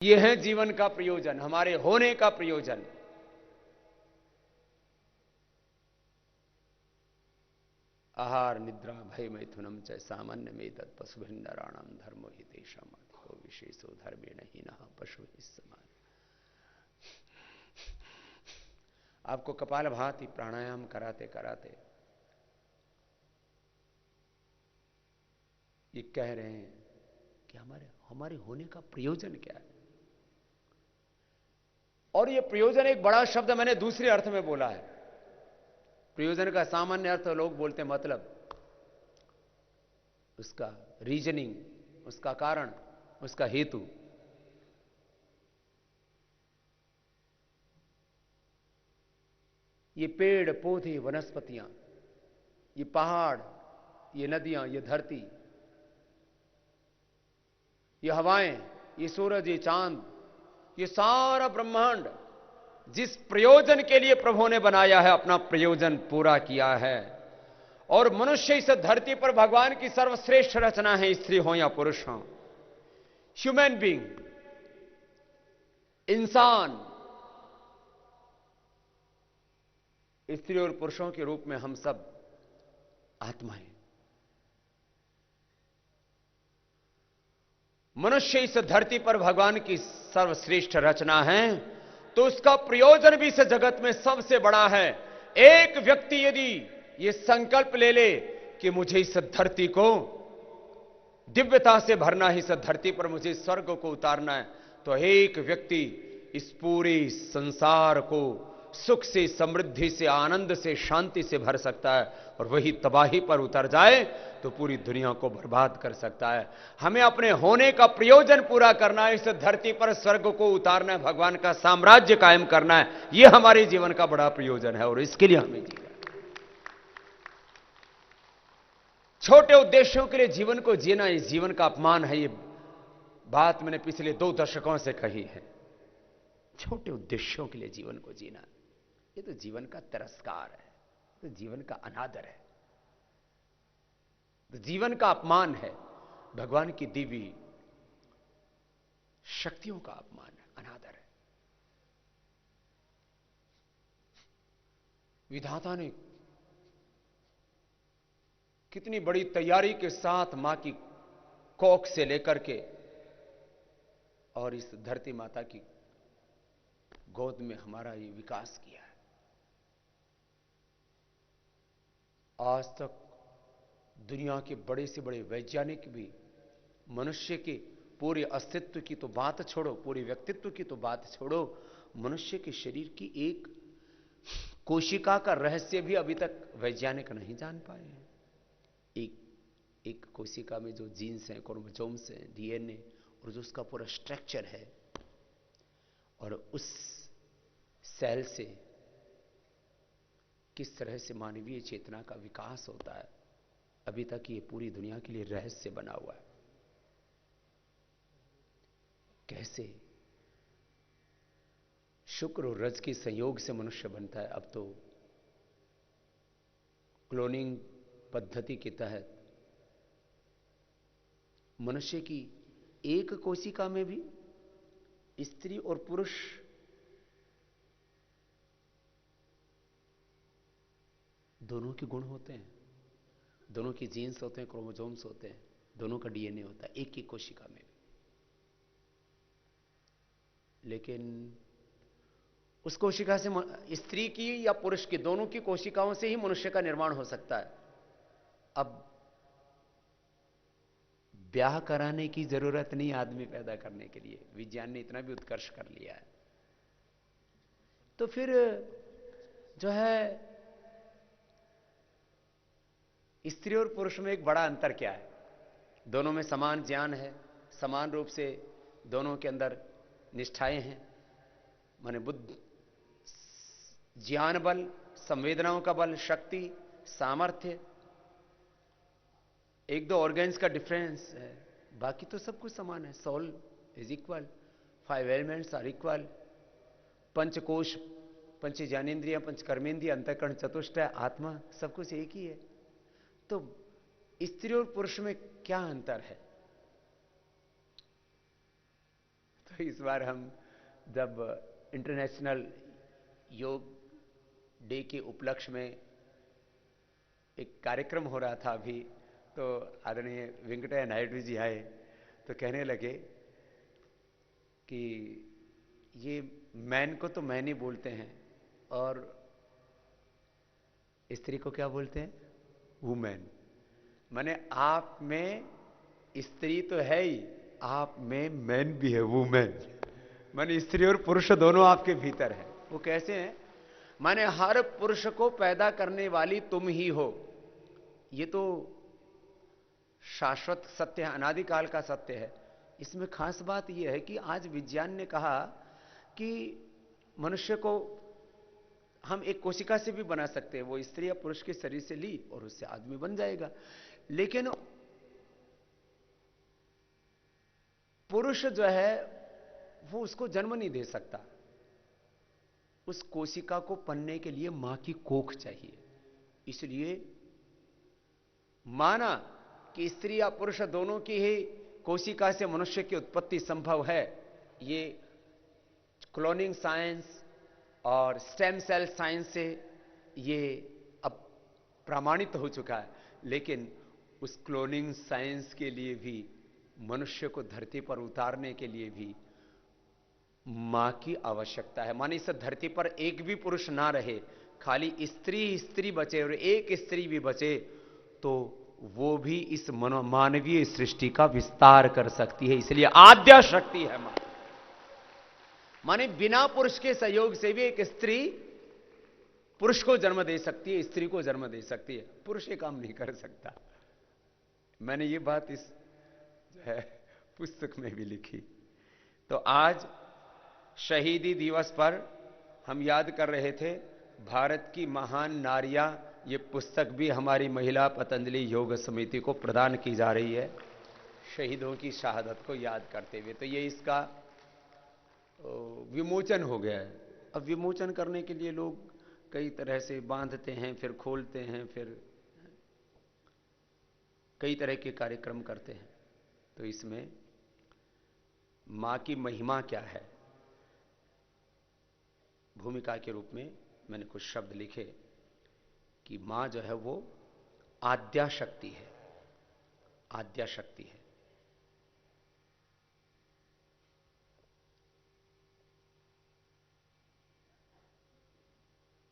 ये है जीवन का प्रयोजन, हमारे होने का प्रयोजन। आहार निद्रा भय मैथुनम च सामान्य में तत् पशुभिन्नराणाम धर्मो हि तेषाम् अधिको विशेषो धर्मेण हीनः पशु हि समान। आपको कपालभाति प्राणायाम कराते कराते ये कह रहे हैं कि हमारे होने का प्रयोजन क्या है। और ये प्रयोजन एक बड़ा शब्द मैंने दूसरे अर्थ में बोला है। प्रयोजन का सामान्य अर्थ लोग बोलते हैं मतलब, उसका रीजनिंग, उसका कारण, उसका हेतु। ये पेड़ पौधे वनस्पतियां, ये पहाड़, ये नदियां, ये धरती, ये हवाएं, ये सूरज, ये चांद, ये सारा ब्रह्मांड जिस प्रयोजन के लिए प्रभु ने बनाया है, अपना प्रयोजन पूरा किया है। और मनुष्य इस धरती पर भगवान की सर्वश्रेष्ठ रचना है, स्त्री हो या पुरुष हो। ह्यूमन बीइंग, इंसान, स्त्री और पुरुषों के रूप में हम सब आत्माएं। मनुष्य इस धरती पर भगवान की सर्वश्रेष्ठ रचना है, तो उसका प्रयोजन भी इस जगत में सबसे बड़ा है। एक व्यक्ति यदि यह संकल्प ले ले कि मुझे इस धरती को दिव्यता से भरना है, इस धरती पर मुझे स्वर्ग को उतारना है, तो एक व्यक्ति इस पूरे संसार को सुख से, समृद्धि से, आनंद से, शांति से भर सकता है। और वही तबाही पर उतर जाए तो पूरी दुनिया को बर्बाद कर सकता है। हमें अपने होने का प्रयोजन पूरा करना है, इस धरती पर स्वर्ग को उतारना है, भगवान का साम्राज्य कायम करना है। यह हमारे जीवन का बड़ा प्रयोजन है और इसके लिए हमें जीना। छोटे उद्देश्यों के लिए जीवन को जीना इस जीवन का अपमान है। ये बात मैंने पिछले 2 दशकों से कही है। छोटे उद्देश्यों के लिए जीवन को जीना, ये तो जीवन का तिरस्कार है, तो जीवन का अनादर है, तो जीवन का अपमान है, भगवान की दी हुई शक्तियों का अपमान है, अनादर है। विधाता ने कितनी बड़ी तैयारी के साथ मां की कोख से लेकर के और इस धरती माता की गोद में हमारा ये विकास किया है। आज तक दुनिया के बड़े से बड़े वैज्ञानिक भी मनुष्य के पूरे अस्तित्व की तो बात छोड़ो, पूरे व्यक्तित्व की तो बात छोड़ो, मनुष्य के शरीर की एक कोशिका का रहस्य भी अभी तक वैज्ञानिक नहीं जान पाए हैं। एक कोशिका में जो जीन्स हैं, क्रोमोसोम्स हैं, डीएनए, और जो उसका पूरा स्ट्रक्चर है, और उस सेल से किस तरह से मानवीय चेतना का विकास होता है, अभी तक ये पूरी दुनिया के लिए रहस्य बना हुआ है। कैसे शुक्र और रज के संयोग से मनुष्य बनता है। अब तो क्लोनिंग पद्धति के तहत मनुष्य की एक कोशिका में भी स्त्री और पुरुष दोनों के गुण होते हैं, दोनों की जीन्स होते हैं, क्रोमोसोम्स होते हैं, दोनों का डीएनए होता है एक ही कोशिका में भी। लेकिन उस कोशिका से, स्त्री की या पुरुष की, दोनों की कोशिकाओं से ही मनुष्य का निर्माण हो सकता है। अब ब्याह कराने की जरूरत नहीं आदमी पैदा करने के लिए, विज्ञान ने इतना भी उत्कर्ष कर लिया है। तो फिर जो है, स्त्री और पुरुष में एक बड़ा अंतर क्या है? दोनों में समान ज्ञान है, समान रूप से दोनों के अंदर निष्ठाएं हैं, माने बुद्धि, ज्ञान बल, संवेदनाओं का बल, शक्ति, सामर्थ्य। 1-2 ऑर्गन्स का डिफरेंस है, बाकी तो सब कुछ समान है। Soul is equal, 5 elements are equal, पंचकोश, पंच ज्ञानेन्द्रिय, पंच कर्मेंद्रिय, अंतःकरण, चतुष्टय, आत्मा, सब कुछ एक ही है। तो स्त्री और पुरुष में क्या अंतर है? तो तो इस बार हम जब इंटरनेशनल योग डे के उपलक्ष्य में एक कार्यक्रम हो रहा था अभी, तो आदरणीय वेंकटैया नायडू जी आए तो कहने लगे कि ये मैन को तो मैन ही बोलते हैं और स्त्री को क्या बोलते हैं? वुमेन। माने आप में स्त्री तो है ही, आप में मैन भी है, वुमेन। माने स्त्री और पुरुष दोनों आपके भीतर है। वो कैसे हैं? माने हर पुरुष को पैदा करने वाली तुम ही हो। ये तो शाश्वत सत्य है, अनादिकाल का सत्य है। इसमें खास बात यह है कि आज विज्ञान ने कहा कि मनुष्य को हम एक कोशिका से भी बना सकते हैं। वो स्त्री या पुरुष के शरीर से ली और उससे आदमी बन जाएगा। लेकिन पुरुष जो है वो उसको जन्म नहीं दे सकता। उस कोशिका को पनने के लिए मां की कोख चाहिए। इसलिए माना कि स्त्री या पुरुष दोनों की ही कोशिका से मनुष्य की उत्पत्ति संभव है। ये क्लोनिंग साइंस और स्टेम सेल साइंस से ये अब प्रमाणित हो चुका है। लेकिन उस क्लोनिंग साइंस के लिए भी, मनुष्य को धरती पर उतारने के लिए भी मां की आवश्यकता है। माने इस धरती पर एक भी पुरुष ना रहे, खाली स्त्री स्त्री बचे और एक स्त्री भी बचे, तो वो भी इस मानवीय सृष्टि का विस्तार कर सकती है। इसलिए आद्या शक्ति है मां। माने बिना पुरुष के सहयोग से भी एक स्त्री पुरुष को जन्म दे सकती है, स्त्री को जन्म दे सकती है। पुरुष ये काम नहीं कर सकता। मैंने ये बात इस जो है पुस्तक में भी लिखी। तो आज शहीदी दिवस पर हम याद कर रहे थे भारत की महान नारियां। ये पुस्तक भी हमारी महिला पतंजलि योग समिति को प्रदान की जा रही है, शहीदों की शहादत को याद करते हुए। तो ये इसका विमोचन हो गया है। अब विमोचन करने के लिए लोग कई तरह से बांधते हैं, फिर खोलते हैं, फिर कई तरह के कार्यक्रम करते हैं। तो इसमें मां की महिमा क्या है, भूमिका के रूप में मैंने कुछ शब्द लिखे कि मां जो है वो आद्या शक्ति है। आद्या शक्ति है।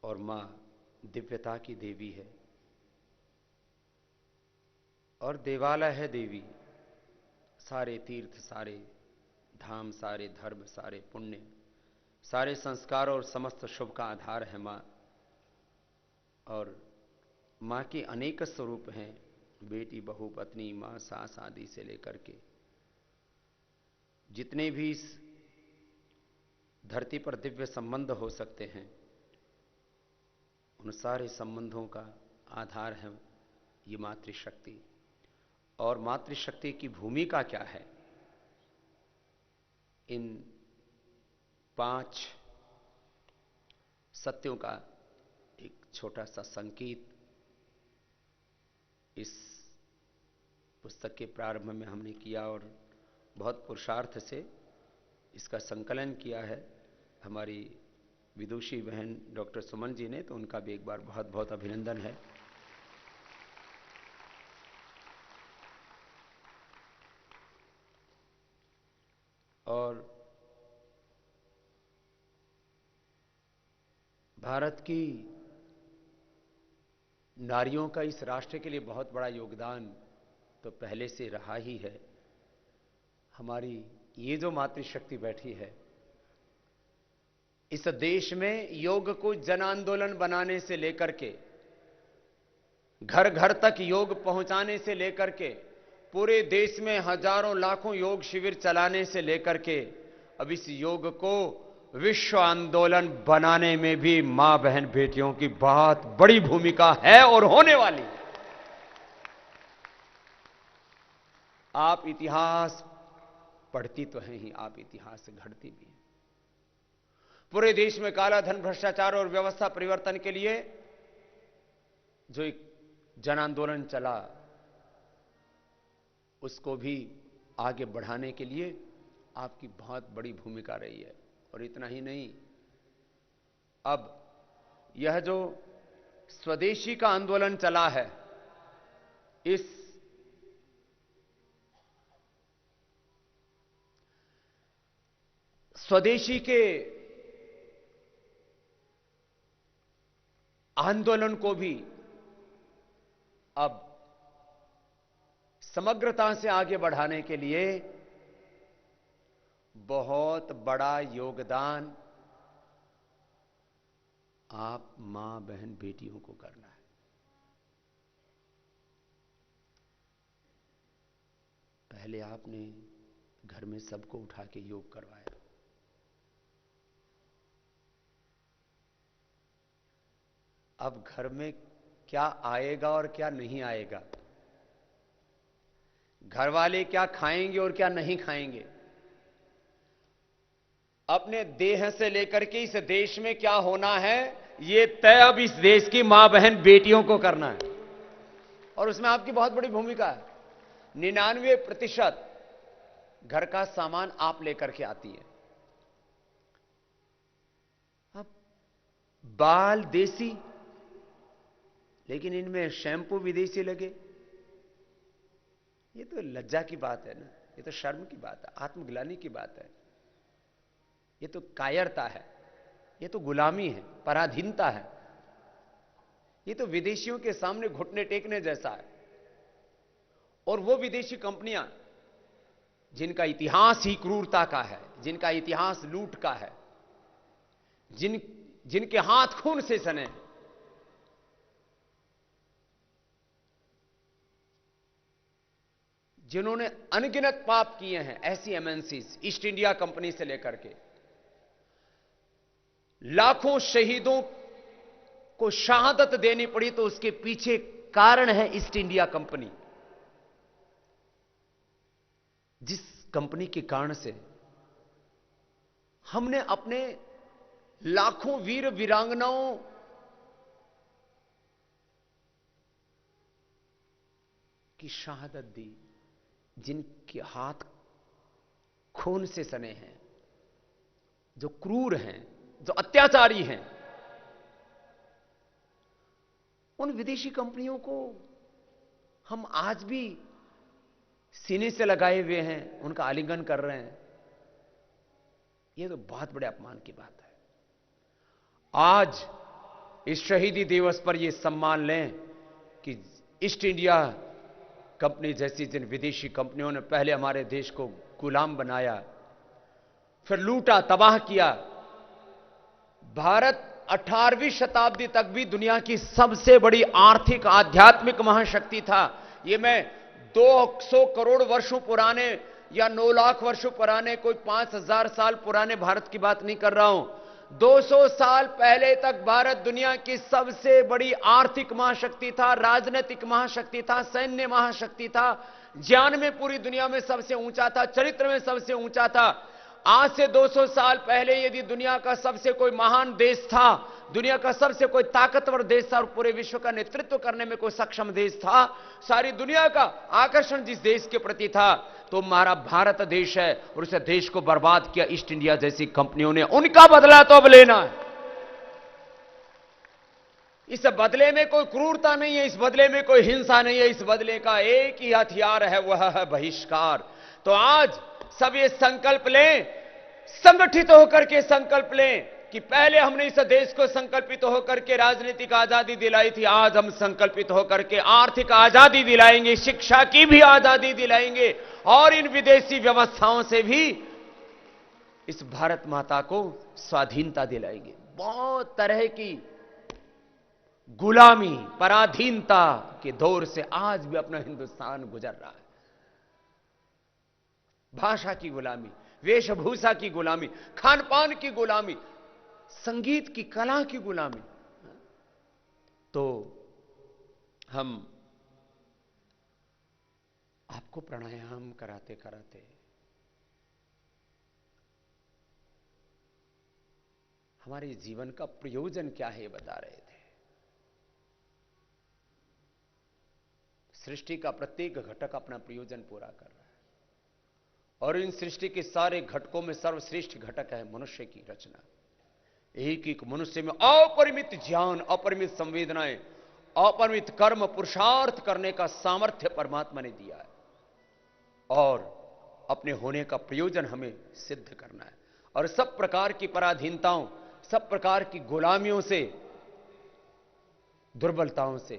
और मां दिव्यता की देवी है और देवालय है देवी। सारे तीर्थ, सारे धाम, सारे धर्म, सारे पुण्य, सारे संस्कार और समस्त शुभ का आधार है मां। और मां के अनेक स्वरूप हैं, बेटी, बहू, पत्नी, मां, सास आदि से लेकर के जितने भी इस धरती पर दिव्य संबंध हो सकते हैं, उन सारे संबंधों का आधार है ये मातृशक्ति। और मातृशक्ति की भूमिका क्या है, इन 5 सत्यों का एक छोटा सा संकेत इस पुस्तक के प्रारंभ में हमने किया और बहुत पुरुषार्थ से इसका संकलन किया है हमारी विदुषी बहन डॉक्टर सुमन जी ने। तो उनका भी एक बार बहुत बहुत अभिनंदन है। और भारत की नारियों का इस राष्ट्र के लिए बहुत बड़ा योगदान तो पहले से रहा ही है। हमारी ये जो मातृशक्ति बैठी है, इस देश में योग को जन आंदोलन बनाने से लेकर के, घर घर तक योग पहुंचाने से लेकर के, पूरे देश में हजारों लाखों योग शिविर चलाने से लेकर के, अब इस योग को विश्व आंदोलन बनाने में भी मां बहन बेटियों की बहुत बड़ी भूमिका है और होने वाली। आप इतिहास पढ़ती तो हैं ही, आप इतिहास से घड़ती भी हैं। पूरे देश में काला धन, भ्रष्टाचार और व्यवस्था परिवर्तन के लिए जो एक जन आंदोलन चला, उसको भी आगे बढ़ाने के लिए आपकी बहुत बड़ी भूमिका रही है। और इतना ही नहीं, अब यह जो स्वदेशी का आंदोलन चला है, इस स्वदेशी के आंदोलन को भी अब समग्रता से आगे बढ़ाने के लिए बहुत बड़ा योगदान आप मां, बहन, बेटियों को करना है। पहले आपने घर में सबको उठा के योग करवाया, अब घर में क्या आएगा और क्या नहीं आएगा, घर वाले क्या खाएंगे और क्या नहीं खाएंगे, अपने देह से लेकर के इस देश में क्या होना है, यह तय अब इस देश की मां, बहन, बेटियों को करना है। और उसमें आपकी बहुत बड़ी भूमिका है। 99% घर का सामान आप लेकर के आती है। अब बाल देसी, लेकिन इनमें शैम्पू विदेशी लगे, ये तो लज्जा की बात है ना, ये तो शर्म की बात है, आत्मग्लानि की बात है, ये तो कायरता है, ये तो गुलामी है, पराधीनता है, ये तो विदेशियों के सामने घुटने टेकने जैसा है। और वो विदेशी कंपनियां जिनका इतिहास ही क्रूरता का है, जिनका इतिहास लूट का है, जिनके हाथ खून से सने हैं, जिन्होंने अनगिनत पाप किए हैं, ऐसी एमएनसीज, ईस्ट इंडिया कंपनी से लेकर के लाखों शहीदों को शहादत देनी पड़ी, तो उसके पीछे कारण है ईस्ट इंडिया कंपनी। जिस कंपनी के कारण से हमने अपने लाखों वीर वीरांगनाओं की शहादत दी, जिनके हाथ खून से सने हैं, जो क्रूर हैं, जो अत्याचारी हैं, उन विदेशी कंपनियों को हम आज भी सीने से लगाए हुए हैं, उनका आलिंगन कर रहे हैं। यह तो बहुत बड़े अपमान की बात है। आज इस शहीदी दिवस पर यह सम्मान लें कि ईस्ट इंडिया कंपनी जैसी जिन विदेशी कंपनियों ने पहले हमारे देश को गुलाम बनाया, फिर लूटा, तबाह किया। भारत 18वीं शताब्दी तक भी दुनिया की सबसे बड़ी आर्थिक आध्यात्मिक महाशक्ति था। यह मैं 200 करोड़ वर्षों पुराने या 9 लाख वर्षों पुराने, कोई 5000 साल पुराने भारत की बात नहीं कर रहा हूं। 200 साल पहले तक भारत दुनिया की सबसे बड़ी आर्थिक महाशक्ति था, राजनीतिक महाशक्ति था, सैन्य महाशक्ति था, ज्ञान में पूरी दुनिया में सबसे ऊंचा था, चरित्र में सबसे ऊंचा था। आज से 200 साल पहले यदि दुनिया का सबसे कोई महान देश था, दुनिया का सबसे कोई ताकतवर देश था और पूरे विश्व का नेतृत्व करने में कोई सक्षम देश था, सारी दुनिया का आकर्षण जिस देश के प्रति था, तो हमारा भारत देश है। और उस देश को बर्बाद किया ईस्ट इंडिया जैसी कंपनियों ने। उनका बदला तो अब लेना है। इस बदले में कोई क्रूरता नहीं है, इस बदले में कोई हिंसा नहीं है, इस बदले का एक ही हथियार है, वह है बहिष्कार। तो आज सब ये संकल्प लें, संगठित होकर के संकल्प लें कि पहले हमने इस देश को संकल्पित होकर के राजनीतिक आजादी दिलाई थी, आज हम संकल्पित होकर के आर्थिक आजादी दिलाएंगे, शिक्षा की भी आजादी दिलाएंगे और इन विदेशी व्यवस्थाओं से भी इस भारत माता को स्वाधीनता दिलाएंगे। बहुत तरह की गुलामी, पराधीनता के दौर से आज भी अपना हिंदुस्तान गुजर रहा है। भाषा की गुलामी, वेशभूषा की गुलामी, खान पान की गुलामी, संगीत की कला की गुलामी। तो हम आपको प्राणायाम कराते कराते हमारे जीवन का प्रयोजन क्या है ये बता रहे थे। सृष्टि का प्रत्येक घटक अपना प्रयोजन पूरा कर रहा है और इन सृष्टि के सारे घटकों में सर्वश्रेष्ठ घटक है मनुष्य की रचना। एक एक मनुष्य में अपरिमित ज्ञान, अपरिमित संवेदनाएं, अपरिमित कर्म, पुरुषार्थ करने का सामर्थ्य परमात्मा ने दिया है और अपने होने का प्रयोजन हमें सिद्ध करना है। और सब प्रकार की पराधीनताओं, सब प्रकार की गुलामियों से, दुर्बलताओं से,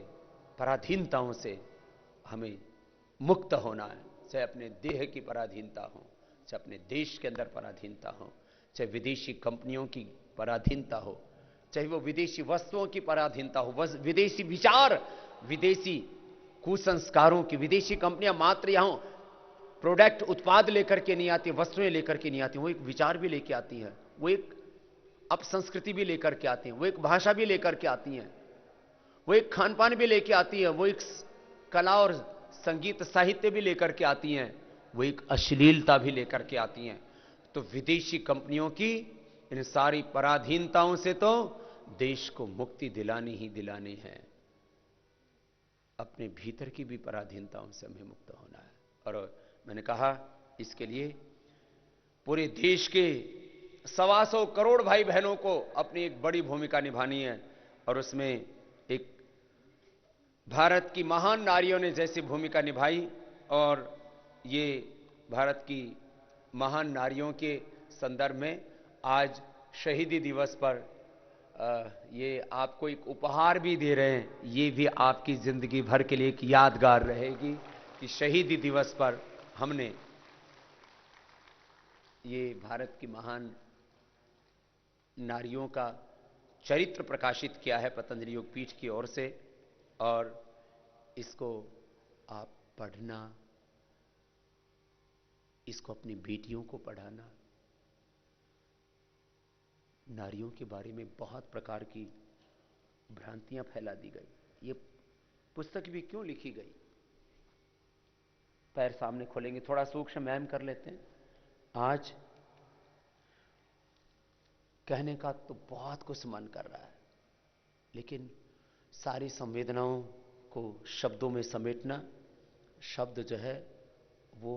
पराधीनताओं से हमें मुक्त होना है। चाहे अपने देह की पराधीनता हो, चाहे अपने देश के अंदर पराधीनता हो, चाहे विदेशी कंपनियों की पराधीनता हो, चाहे वो विदेशी वस्तुओं की पराधीनता हो, विदेशी विचार, विदेशी कुसंस्कारों की। विदेशी कंपनियां मात्र यहां प्रोडक्ट, उत्पाद लेकर के नहीं आती, वस्तुएं लेकर के नहीं आती, वो एक विचार भी लेके आती हैं, वो एक अपसंस्कृति भी लेकर के आती हैं, वो एक भाषा भी लेकर के आती हैं, वो एक खान पान भी लेके आती है, वो एक कला और संगीत साहित्य भी लेकर के आती हैं, वो एक अश्लीलता भी लेकर के आती हैं। तो विदेशी कंपनियों की इन सारी पराधीनताओं से तो देश को मुक्ति दिलानी ही दिलानी है। अपने भीतर की भी पराधीनताओं से हमें मुक्त होना है। और मैंने कहा इसके लिए पूरे देश के 125 करोड़ भाई बहनों को अपनी एक बड़ी भूमिका निभानी है। और उसमें एक भारत की महान नारियों ने जैसी भूमिका निभाई, और ये भारत की महान नारियों के संदर्भ में आज शहीदी दिवस पर ये आपको एक उपहार भी दे रहे हैं। ये भी आपकी जिंदगी भर के लिए एक यादगार रहेगी कि शहीदी दिवस पर हमने ये भारत की महान नारियों का चरित्र प्रकाशित किया है पतंजलि योग पीठ की ओर से। और इसको आप पढ़ना, इसको अपनी बेटियों को पढ़ाना। नारियों के बारे में बहुत प्रकार की भ्रांतियां फैला दी गई। ये पुस्तक भी क्यों लिखी गई? पैर सामने खोलेंगे, थोड़ा सूक्ष्म व्यायाम कर लेते हैं। आज कहने का तो बहुत कुछ मन कर रहा है, लेकिन सारी संवेदनाओं को शब्दों में समेटना, शब्द जो है वो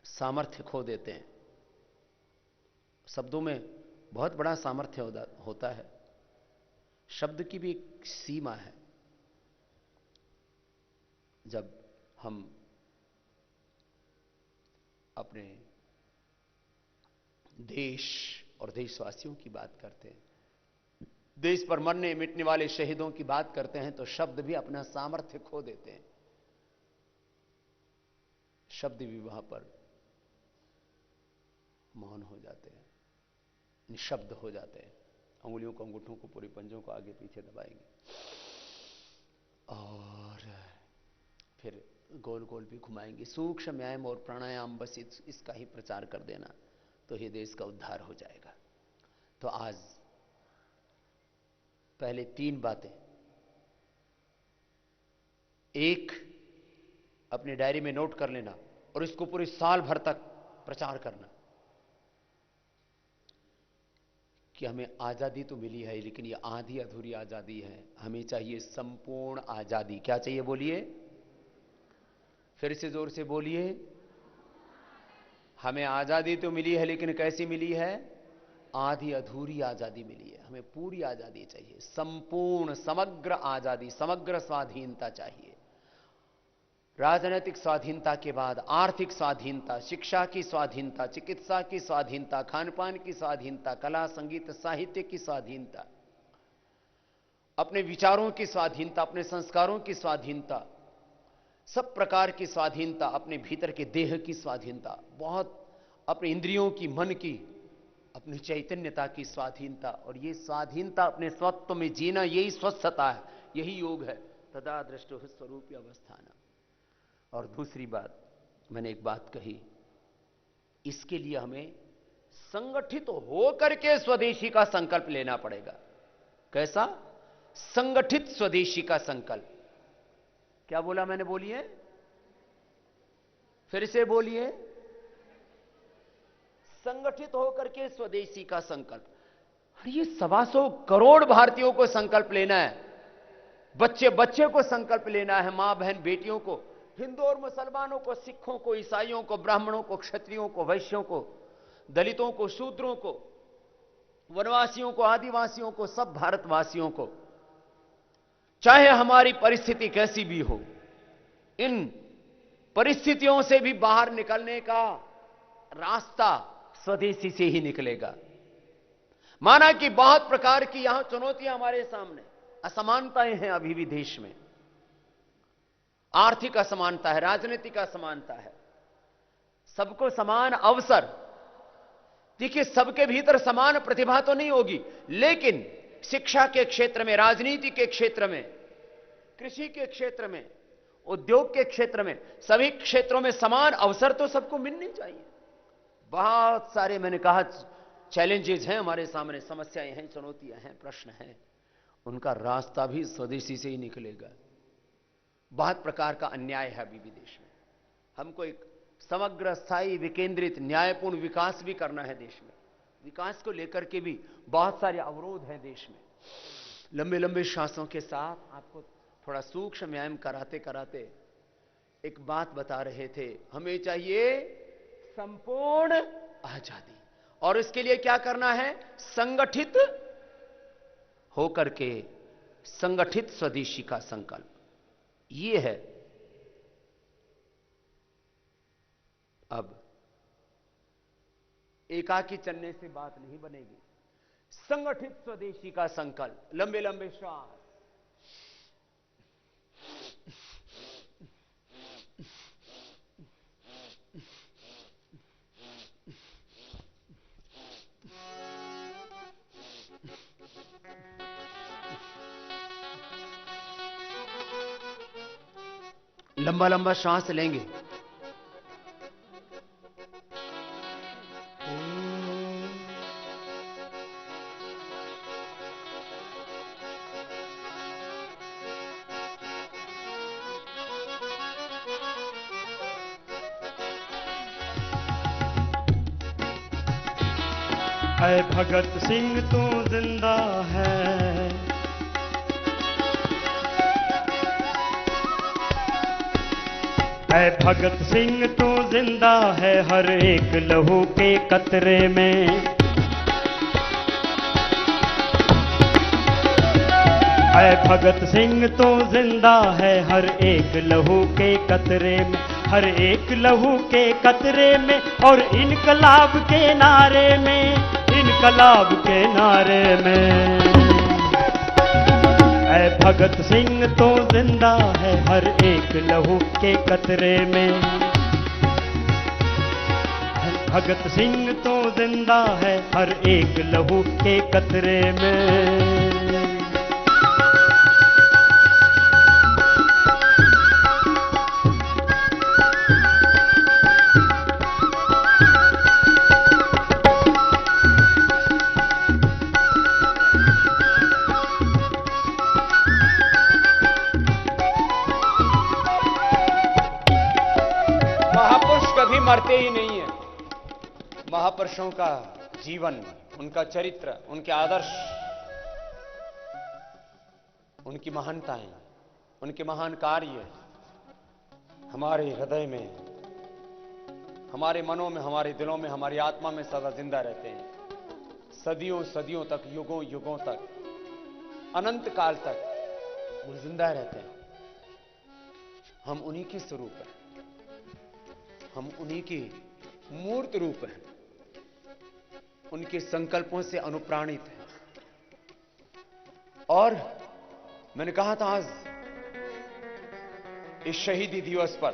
सामर्थ्य खो देते हैं। शब्दों में बहुत बड़ा सामर्थ्य होता है। शब्द की भी एक सीमा है। जब हम अपने देश और देशवासियों की बात करते हैं, देश पर मरने मिटने वाले शहीदों की बात करते हैं, तो शब्द भी अपना सामर्थ्य खो देते हैं। शब्द भी वहां पर मौन हो जाते हैं, निशब्द हो जाते हैं। अंगुलियों को, अंगूठों को, पूरे पंजों को आगे पीछे दबाएंगे और फिर गोल गोल भी घुमाएंगे। सूक्ष्म व्यायाम और प्राणायाम, बस इसका ही प्रचार कर देना तो ये देश का उद्धार हो जाएगा। तो आज पहले 3 बातें। एक, अपनी डायरी में नोट कर लेना और इसको पूरे साल भर तक प्रचार करना कि हमें आजादी तो मिली है, लेकिन ये आधी अधूरी आजादी है। हमें चाहिए संपूर्ण आजादी। क्या चाहिए बोलिए? फिर से जोर से बोलिए। हमें आजादी तो मिली है, लेकिन कैसी मिली है? आधी अधूरी आजादी मिली है। हमें पूरी आजादी चाहिए, संपूर्ण समग्र आजादी, समग्र स्वाधीनता चाहिए। राजनीतिक स्वाधीनता के बाद आर्थिक स्वाधीनता, शिक्षा की स्वाधीनता, चिकित्सा की स्वाधीनता, खान पान की स्वाधीनता, कला संगीत साहित्य की स्वाधीनता, अपने विचारों की स्वाधीनता, अपने संस्कारों की स्वाधीनता, सब प्रकार की स्वाधीनता, अपने भीतर के देह की स्वाधीनता, बहुत अपने इंद्रियों की, मन की, अपनी चैतन्यता की स्वाधीनता। और ये स्वाधीनता अपने स्वत्व में जीना, यही स्वस्थता है, यही योग है। तदा दृष्टो स्वरूप अवस्थान। और दूसरी बात, मैंने एक बात कही, इसके लिए हमें संगठित होकर के स्वदेशी का संकल्प लेना पड़ेगा। कैसा? संगठित स्वदेशी का संकल्प। क्या बोला मैंने? बोलिए, फिर से बोलिए। संगठित होकर के स्वदेशी का संकल्प। अरे ये 125 करोड़ भारतीयों को संकल्प लेना है, बच्चे बच्चे को संकल्प लेना है, मां बहन बेटियों को, हिंदू और मुसलमानों को, सिखों को, ईसाइयों को, ब्राह्मणों को, क्षत्रियों को, वैश्यों को, दलितों को, शूद्रों को, वनवासियों को, आदिवासियों को, सब भारतवासियों को, चाहे हमारी परिस्थिति कैसी भी हो, इन परिस्थितियों से भी बाहर निकलने का रास्ता स्वदेशी से ही निकलेगा। माना कि बहुत प्रकार की यहां चुनौतियां हमारे सामने, असमानताएं हैं अभी भी देश में, आर्थिक असमानता है, राजनीतिक असमानता है, सबको समान अवसर। देखिए, सबके भीतर समान प्रतिभा तो नहीं होगी, लेकिन शिक्षा के क्षेत्र में, राजनीति के क्षेत्र में, कृषि के क्षेत्र में, उद्योग के क्षेत्र में, सभी क्षेत्रों में समान अवसर तो सबको मिलने चाहिए। बहुत सारे, मैंने कहा, चैलेंजेस हैं हमारे सामने, समस्याएं हैं, चुनौतियां हैं, प्रश्न हैं, उनका रास्ता भी स्वदेशी से ही निकलेगा। बहुत प्रकार का अन्याय है अभी भी देश में। हमको एक समग्र, स्थायी, विकेंद्रित, न्यायपूर्ण विकास भी करना है देश में। विकास को लेकर के भी बहुत सारे अवरोध हैं देश में। लंबे लंबे श्वासों के साथ आपको थोड़ा सूक्ष्म व्यायाम कराते कराते एक बात बता रहे थे, हमें चाहिए संपूर्ण आजादी, और इसके लिए क्या करना है? संगठित होकर के, संगठित स्वदेशी का संकल्प, ये है। अब एकाकी चलने से बात नहीं बनेगी, संगठित स्वदेशी का संकल्प। लंबे लंबे श्वास, लंबा लंबा श्वास लेंगे। ऐ भगत सिंह तू जिंदा है, ऐ भगत सिंह तू जिंदा है, हर एक लहू के कतरे में। ऐ भगत सिंह तू जिंदा है, हर एक लहू के कतरे में, हर एक लहू के कतरे में, और इनकलाब के नारे में, इनकलाब के नारे में। ऐ भगत सिंह तो जिंदा है, हर एक लहू के कतरे में। भगत सिंह तो जिंदा है, हर एक लहू के कतरे में। मरते ही नहीं है। महापुरुषों का जीवन, उनका चरित्र, उनके आदर्श, उनकी महानताएं, उनके महान कार्य हमारे हृदय में, हमारे मनों में, हमारे दिलों में, हमारी आत्मा में सदा जिंदा रहते हैं। सदियों सदियों तक, युगों युगों तक, अनंत काल तक वो जिंदा रहते हैं। हम उन्हीं के स्वरूप हैं, हम उन्हीं की मूर्त रूप हैं, उनके संकल्पों से अनुप्राणित हैं। और मैंने कहा था आज इस शहीदी दिवस पर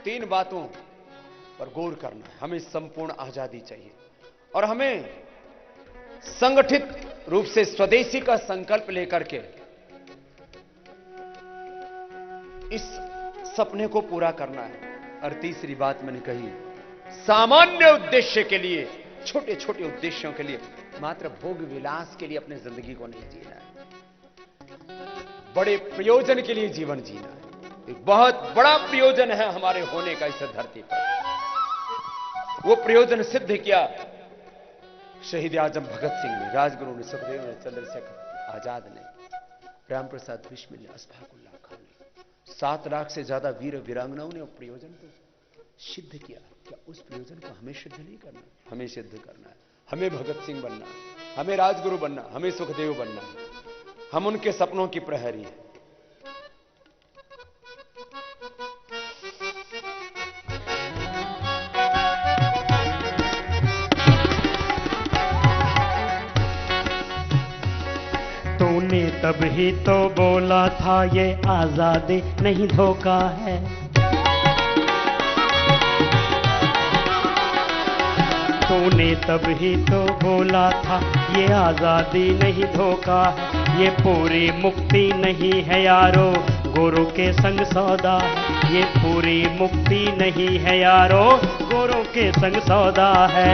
3 बातों पर गौर करना है। हमें संपूर्ण आजादी चाहिए, और हमें संगठित रूप से स्वदेशी का संकल्प लेकर के इस सपने को पूरा करना है। और तीसरी बात मैंने कही, सामान्य उद्देश्य के लिए, छोटे छोटे उद्देश्यों के लिए, मात्र भोग विलास के लिए अपनी जिंदगी को नहीं जीना है, बड़े प्रयोजन के लिए जीवन जीना है। एक बहुत बड़ा प्रयोजन है हमारे होने का इस धरती पर। वो प्रयोजन सिद्ध किया शहीद आजम भगत सिंह ने, राजगुरु ने, सुखदेव ने, चंद्रशेखर आजाद ने, राम प्रसाद बिस्मिल ने, अशफाकुल्लाह खान ने, 7 लाख से ज्यादा वीर वीरांगनाओं ने प्रयोजन को सिद्ध किया। क्या उस प्रयोजन को हमें सिद्ध नहीं करना? हमें सिद्ध करना है। हमें भगत सिंह बनना है, हमें राजगुरु बनना, हमें सुखदेव बनना है। हम उनके सपनों की प्रहरी हैं। तूने तब ही तो बोला था ये आजादी नहीं धोखा है। तूने तब ही तो बोला था ये आजादी नहीं धोखा है। ये पूरी मुक्ति नहीं है यारो, गोरों के संग सौदा है। ये पूरी मुक्ति नहीं है यारो, गोरों के संग सौदा है।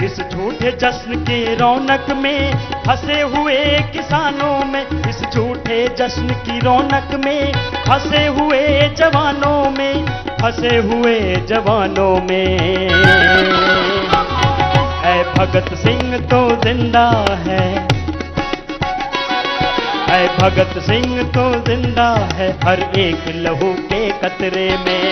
इस झूठे जश्न की रौनक में फंसे हुए किसानों में, इस झूठे जश्न की रौनक में फंसे हुए जवानों में, फंसे हुए जवानों में ऐ भगत सिंह तो जिंदा है, ऐ भगत सिंह तो जिंदा है। हर एक लहू के कतरे में,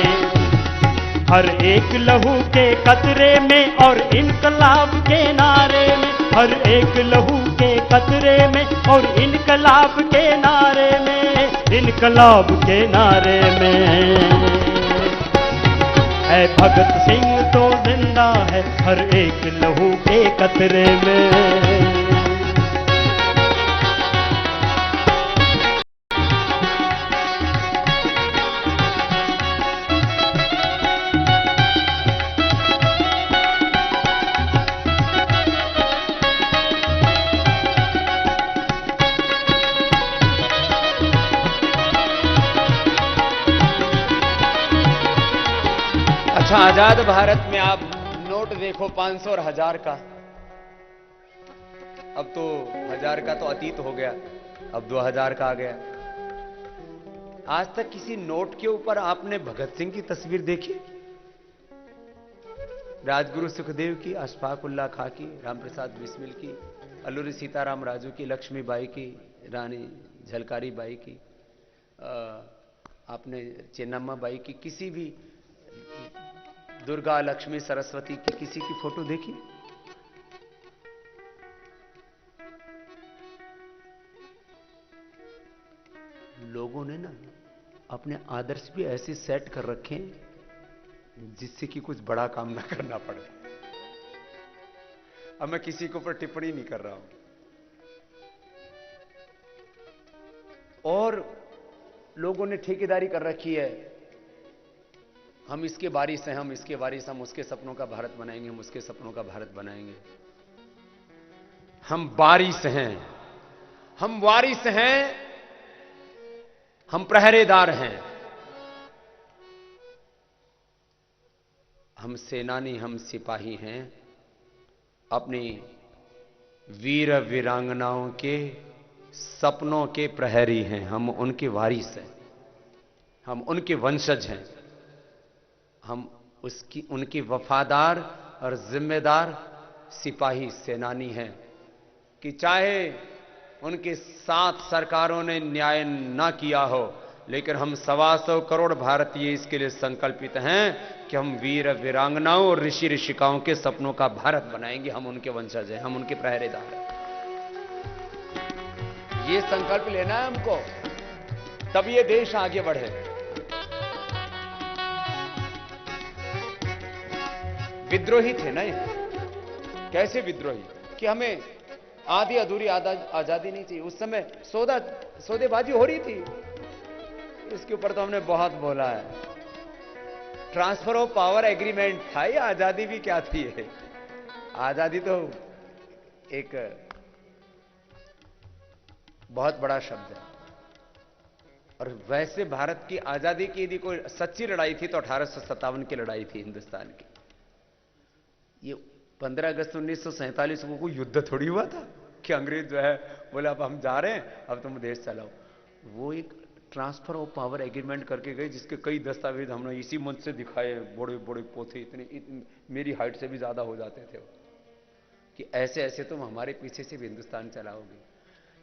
हर एक लहू के कतरे में और इनकलाब के नारे में, हर एक लहू के कतरे में और इनकलाब के नारे में, इनकलाब के नारे में है भगत सिंह तो जिंदा है। हर एक लहू के कतरे में। अच्छा, आजाद भारत में आप नोट देखो 500 और 1000 का। अब तो 1000 का तो अतीत हो गया, अब 2000 का आ गया। आज तक किसी नोट के ऊपर आपने भगत सिंह की तस्वीर देखी? राजगुरु सुखदेव की, अशफाक उल्लाह खां की, रामप्रसाद बिस्मिल की, अल्लूरी सीताराम राजू की, लक्ष्मीबाई की, रानी झलकारी बाई की, आपने चेन्नम्मा बाई की, किसी भी दुर्गा लक्ष्मी सरस्वती की किसी की फोटो देखी? लोगों ने ना अपने आदर्श भी ऐसे सेट कर रखे हैं जिससे कि कुछ बड़ा काम ना करना पड़े। अब मैं किसी के ऊपर टिप्पणी नहीं कर रहा हूं। और लोगों ने ठेकेदारी कर रखी है, हम इसके वारिस हैं, हम इसके वारिस, हम उसके सपनों का भारत बनाएंगे, हम उसके सपनों का भारत बनाएंगे। हम वारिस हैं, हम वारिस हैं, हम पहरेदार हैं, हम सेनानी, हम सिपाही हैं, अपनी वीर वीरांगनाओं के सपनों के प्रहरी हैं। हम उनके वारिस हैं, हम उनके वंशज हैं, हम उनके वफादार और जिम्मेदार सिपाही सेनानी हैं। कि चाहे उनके साथ सरकारों ने न्याय ना किया हो, लेकिन हम 125 करोड़ भारतीय इसके लिए संकल्पित हैं कि हम वीर वीरांगनाओं और ऋषि ऋषिकाओं के सपनों का भारत बनाएंगे। हम उनके वंशज हैं, हम उनके पहरेदार हैं। ये संकल्प लेना है हमको, तब ये देश आगे बढ़े। विद्रोही थे ना ये, कैसे विद्रोही कि हमें आधी अधूरी आजादी नहीं चाहिए। उस समय सौदेबाजी हो रही थी, इसके ऊपर तो हमने बहुत बोला है। ट्रांसफर ऑफ पावर एग्रीमेंट था, ये आजादी भी क्या थी? ये आजादी तो एक बहुत बड़ा शब्द है। और वैसे भारत की आजादी की यदि कोई सच्ची लड़ाई थी तो 1857 की लड़ाई थी हिंदुस्तान की। ये 15 अगस्त 1947 को कोई युद्ध थोड़ी हुआ था कि अंग्रेज जो है बोले अब हम जा रहे हैं, अब तुम देश चलाओ। वो एक ट्रांसफर ऑफ पावर एग्रीमेंट करके गए, जिसके कई दस्तावेज हमने इसी मंच से दिखाए। बड़े बड़े पोथे, इतने मेरी हाइट से भी ज्यादा हो जाते थे कि ऐसे ऐसे तुम हमारे पीछे से भी हिंदुस्तान चलाओगे।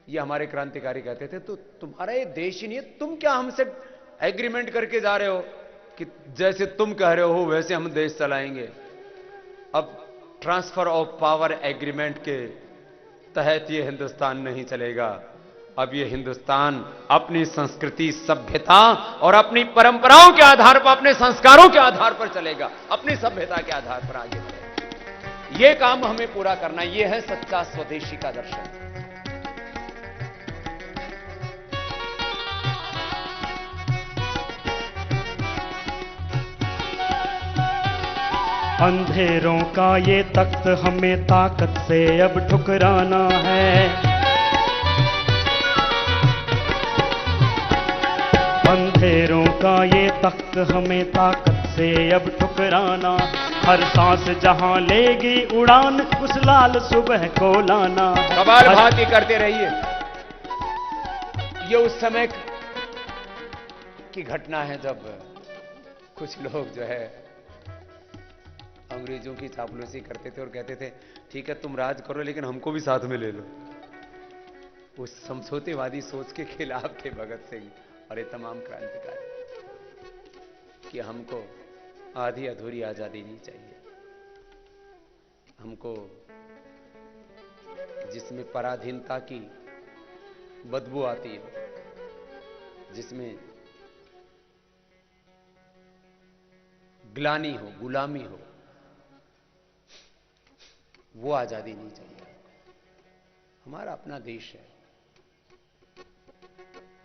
ये हमारे क्रांतिकारी कहते थे, तो तुम्हारा ये देश ही नहीं है, तुम क्या हमसे एग्रीमेंट करके जा रहे हो कि जैसे तुम कह रहे हो वैसे हम देश चलाएंगे। अब ट्रांसफर ऑफ पावर एग्रीमेंट के तहत ये हिंदुस्तान नहीं चलेगा। अब ये हिंदुस्तान अपनी संस्कृति, सभ्यता और अपनी परंपराओं के आधार पर, अपने संस्कारों के आधार पर चलेगा, अपनी सभ्यता के आधार पर आगे बढ़ेगा। ये काम हमें पूरा करना, ये है सच्चा स्वदेशी का दर्शन। अंधेरों का ये तख्त हमें ताकत से अब ठुकराना है। अंधेरों का ये तख्त हमें ताकत से अब ठुकराना, हर सांस जहां लेगी उड़ान उस लाल सुबह को लाना। कबाल भाती करते रहिए। ये उस समय की घटना है जब कुछ लोग जो है अंग्रेजों की चापलूसी करते थे और कहते थे ठीक है तुम राज करो लेकिन हमको भी साथ में ले लो। उस समझौतेवादी सोच के खिलाफ थे भगत सिंह और ये तमाम क्रांतिकारी कि हमको आधी अधूरी आजादी नहीं चाहिए, हमको जिसमें पराधीनता की बदबू आती है, जिसमें ग्लानी हो, गुलामी हो, वो आजादी नहीं चाहिए। हमारा अपना देश है,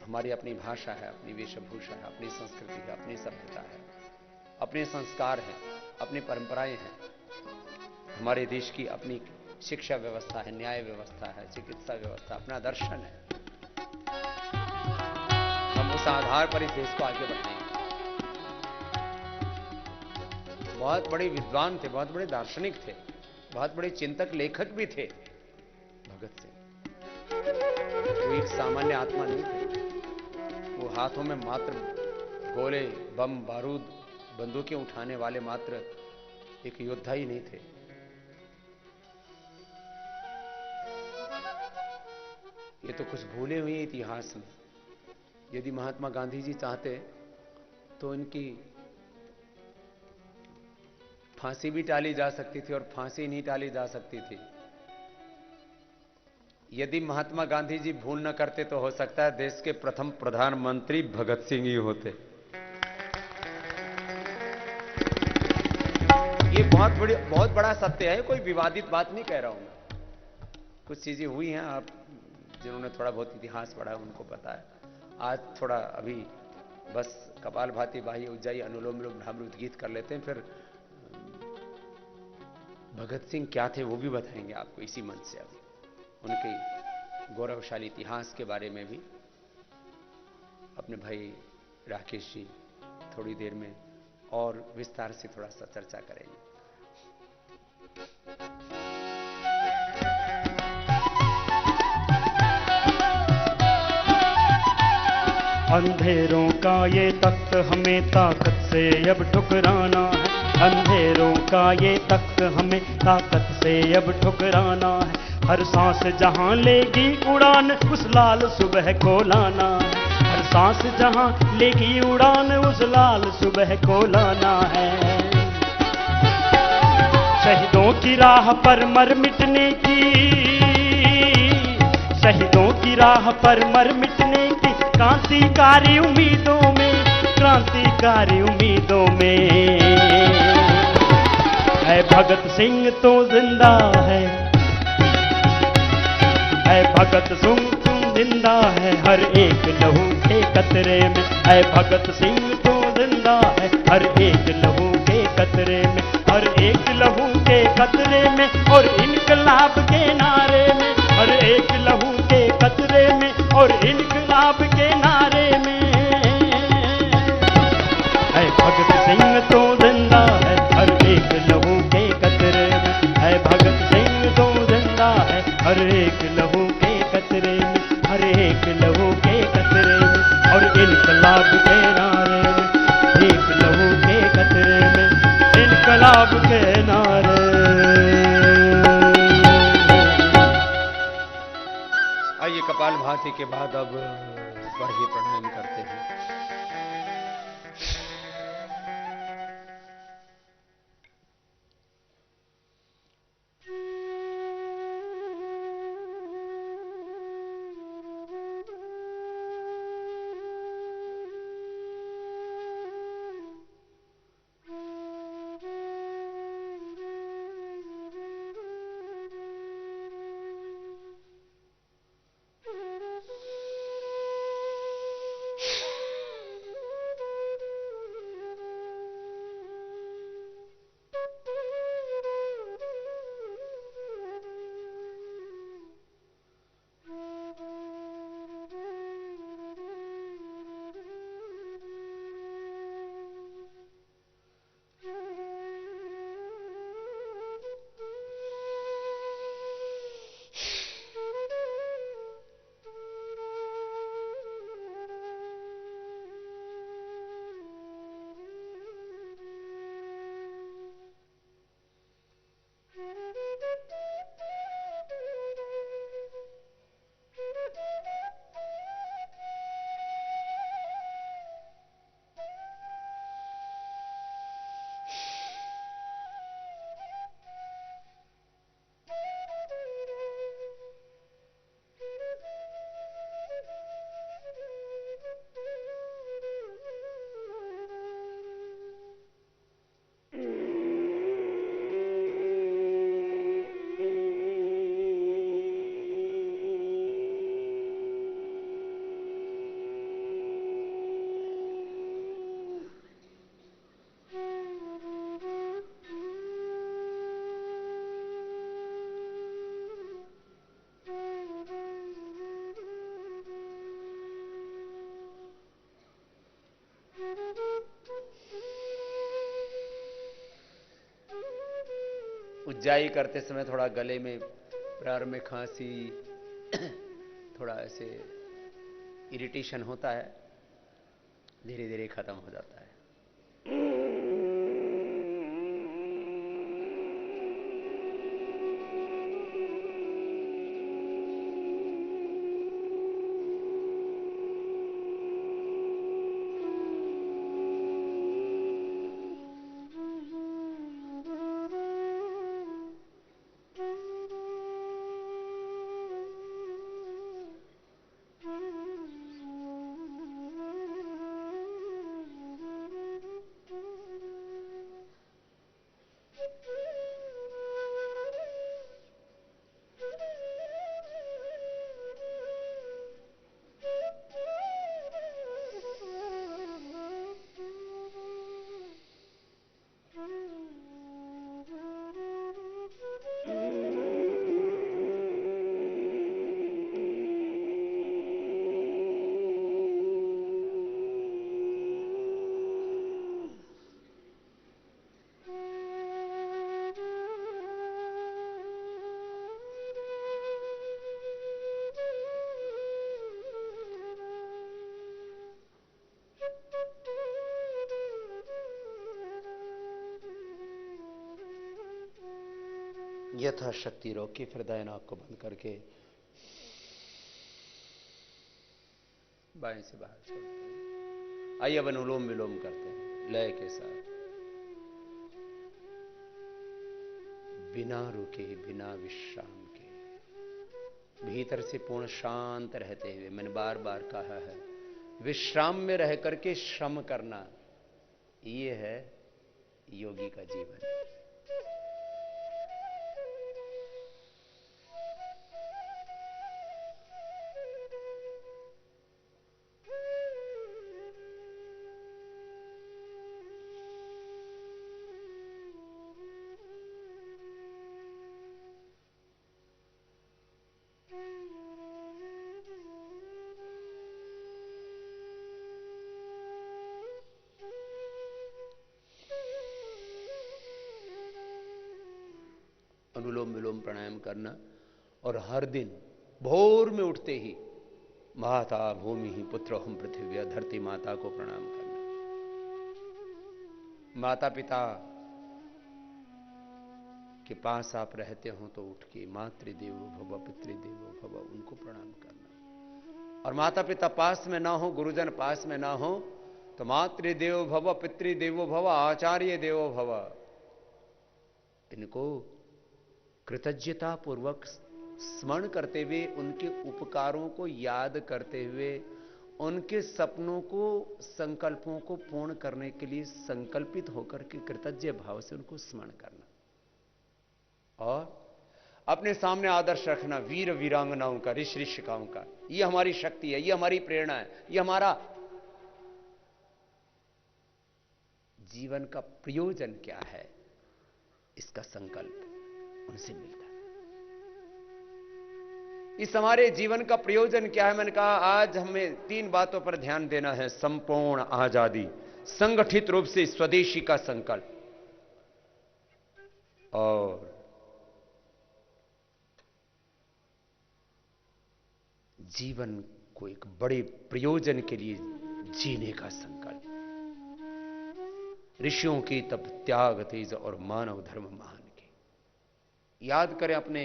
हमारी अपनी भाषा है, अपनी वेशभूषा है, अपनी संस्कृति है, अपनी सभ्यता है, अपने संस्कार हैं, अपनी परंपराएं हैं। हमारे देश की अपनी शिक्षा व्यवस्था है, न्याय व्यवस्था है, चिकित्सा व्यवस्था, अपना दर्शन है। हम उस आधार पर इस देश को आगे बढ़ाएंगे। बहुत बड़े विद्वान थे, बहुत बड़े दार्शनिक थे, बहुत बड़े चिंतक लेखक भी थे भगत सिंह। वो एक सामान्य आत्मा नहीं थे। वो हाथों में मात्र गोले, बम, बारूद, बंदूकें उठाने वाले मात्र एक योद्धा ही नहीं थे। ये तो कुछ भूले हुए इतिहास में। यदि महात्मा गांधी जी चाहते तो इनकी फांसी भी टाली जा सकती थी और फांसी नहीं टाली जा सकती थी। यदि महात्मा गांधी जी भूल न करते तो हो सकता है देश के प्रथम प्रधानमंत्री भगत सिंह ही होते। ये बहुत बड़ा सत्य है, कोई विवादित बात नहीं कह रहा हूं मैं। कुछ चीजें हुई हैं, आप जिन्होंने थोड़ा बहुत इतिहास पढ़ा है उनको पता है। आज थोड़ा अभी बस कपालभाति, बाह्य उज्जाई, अनुलोम विलोम, भ्रामरुद्र गीत कर लेते हैं, फिर भगत सिंह क्या थे वो भी बताएंगे आपको इसी मंच से। अभी उनके गौरवशाली इतिहास के बारे में भी अपने भाई राकेश जी थोड़ी देर में और विस्तार से थोड़ा सा चर्चा करेंगे। अंधेरों का ये तख्त हमें ताकत से अब ठुकराना है। अंधेरों का ये तख्त हमें ताकत से अब ठुकराना है, हर सांस जहां लेगी उड़ान उस लाल सुबह को लाना है। हर सांस जहां लेगी उड़ान उस लाल सुबह को लाना है। शहीदों की राह पर मर मिटने की, शहीदों की राह पर मर मिटने की क्रांतिकारी उम्मीदों में, क्रांतिकारी उम्मीदों में है भगत सिंह तो जिंदा है भगत सिंह तुम जिंदा है हर एक लहू के कतरे में। है भगत सिंह तो जिंदा है हर एक लहू के कतरे में, हर एक लहू के कतरे में और इनकलाब के नारे में, हर एक लहू के कतरे में और इनकलाब के नारे में। है भगत सिंह तो जिंदा है हर एक लहू के कतरे में। है भगत सिंह तो जिंदा है हर एक लहू के कतरे में, हर एक लहू के कतरे में और इनकलाब के नारे में, एक लहू के कतरे में, इनकलाब के नारे। आइए कपाल भांति के बाद अब बढ़िए प्राणायाम करते हैं। उज्जाई करते समय थोड़ा गले में प्रार में खांसी थोड़ा ऐसे इरिटेशन होता है, धीरे धीरे खत्म हो जाता है। यथाशक्ति रोक के हृदय नाक को बंद करके बाएं से बाहर छोड़ते हैं। आइए अब अनुलोम विलोम करते हैं लय के साथ, बिना रुके बिना विश्राम के, भीतर से पूर्ण शांत रहते हुए। मैंने बार बार कहा है, विश्राम में रह करके श्रम करना, ये है योगी का जीवन। अनुलोम विलोम प्राणायाम करना, और हर दिन भोर में उठते ही माता भूमि ही पुत्रोहम पृथ्वी, धरती माता को प्रणाम करना। माता पिता के पास आप रहते हो तो उठ के मातृदेवो भव पितृदेवो भव, उनको प्रणाम करना। और माता पिता पास में ना हो, गुरुजन पास में ना हो, तो मातृदेवो भव, पितृदेवो भव, आचार्य देवो भव, इनको कृतज्ञता पूर्वक स्मरण करते हुए, उनके उपकारों को याद करते हुए, उनके सपनों को, संकल्पों को पूर्ण करने के लिए संकल्पित होकर के कृतज्ञ भाव से उनको स्मरण करना, और अपने सामने आदर्श रखना वीर वीरांगनाओं का, ऋषि ऋषिकाओं का। यह हमारी शक्ति है, यह हमारी प्रेरणा है, यह हमारा जीवन का प्रयोजन क्या है, इसका संकल्प उनसे मिलता है। इस हमारे जीवन का प्रयोजन क्या है? मैंने कहा आज हमें 3 बातों पर ध्यान देना है। संपूर्ण आजादी, संगठित रूप से स्वदेशी का संकल्प, और जीवन को एक बड़े प्रयोजन के लिए जीने का संकल्प। ऋषियों की तप, त्याग, तेज और मानव धर्म महान के। याद करें अपने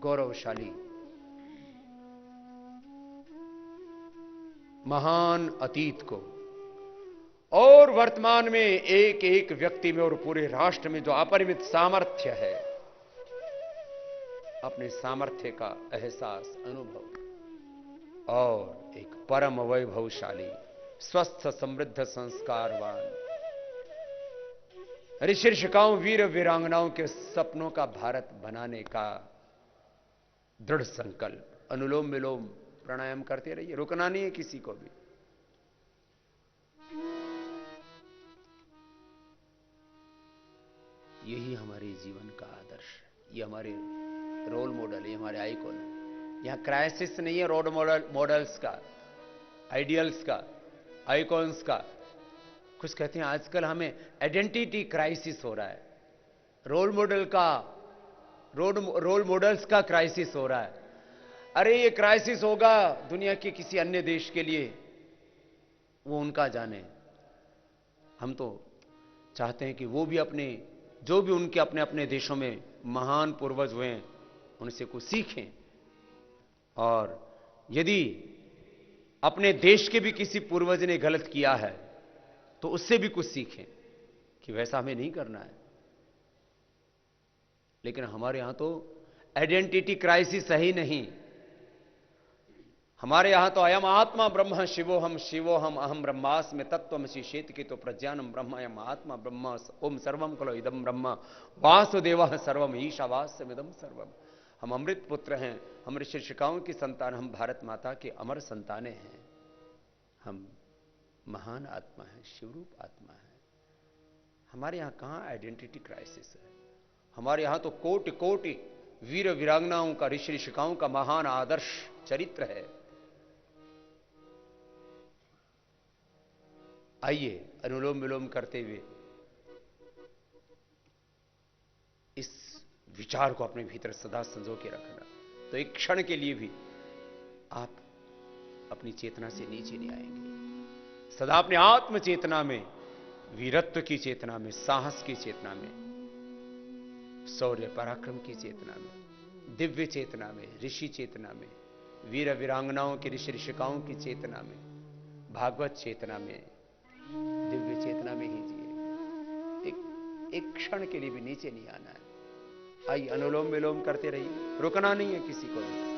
गौरवशाली महान अतीत को, और वर्तमान में एक एक व्यक्ति में और पूरे राष्ट्र में जो अपरिमित सामर्थ्य है, अपने सामर्थ्य का एहसास, अनुभव, और एक परम वैभवशाली, स्वस्थ, समृद्ध, संस्कारवान ऋषि ऋषिकाओं, वीर वीरांगनाओं के सपनों का भारत बनाने का दृढ़ संकल्प। अनुलोम विलोम प्राणायाम करते रहिए, रुकना नहीं है किसी को भी। यही हमारे जीवन का आदर्श है, ये हमारे रोल मॉडल, ये हमारे आइकॉन है। यहां क्राइसिस नहीं है रोल मॉडल्स का, आइडियल्स का, आइकॉन्स का। कुछ कहते हैं आजकल हमें आइडेंटिटी क्राइसिस हो रहा है, रोल मॉडल्स का क्राइसिस हो रहा है। अरे ये क्राइसिस होगा दुनिया के किसी अन्य देश के लिए, वो उनका जाने। हम तो चाहते हैं कि वो भी अपने, जो भी उनके अपने अपने देशों में महान पूर्वज हुए हैं, उनसे कुछ सीखें, और यदि अपने देश के भी किसी पूर्वज ने गलत किया है तो उससे भी कुछ सीखें कि वैसा हमें नहीं करना है। लेकिन हमारे यहां तो आइडेंटिटी क्राइसिस है ही नहीं। हमारे यहां तो अयम आत्मा ब्रह्म शिवोहम अहम ब्रह्मास्मि तत्त्वमसि शेतकेतो प्रज्ञानम ब्रह्म अयम आत्मा ब्रह्म ओम सर्वम खलु इदम ब्रह्म वासुदेवः सर्वम ईशावास्यमिदम सर्वम। हम अमृत पुत्र हैं, हम ऋषि ऋषिकाओं की संतान, हम भारत माता के अमर संतानें हैं। हम महान आत्मा है, शिवरूप आत्मा है। हमारे यहां कहां आइडेंटिटी क्राइसिस है? हमारे यहां तो कोटि कोटि वीर वीरांगनाओं का, ऋषि ऋषिकाओं का महान आदर्श चरित्र है। आइए अनुलोम विलोम करते हुए इस विचार को अपने भीतर सदा संजो के रखना, तो एक क्षण के लिए भी आप अपनी चेतना से नीचे नहीं आएंगे। सदा अपने आत्म चेतना में, वीरत्व की चेतना में, साहस की चेतना में, शौर्य पराक्रम की चेतना में, दिव्य चेतना में, ऋषि चेतना में, वीर वीरांगनाओं की, ऋषि ऋषिकाओं की चेतना में, भागवत चेतना में, दिव्य चेतना में ही जिए। एक क्षण के लिए भी नीचे नहीं आना है। आइए अनुलोम विलोम करते रहिए, रुकना नहीं है किसी को भी।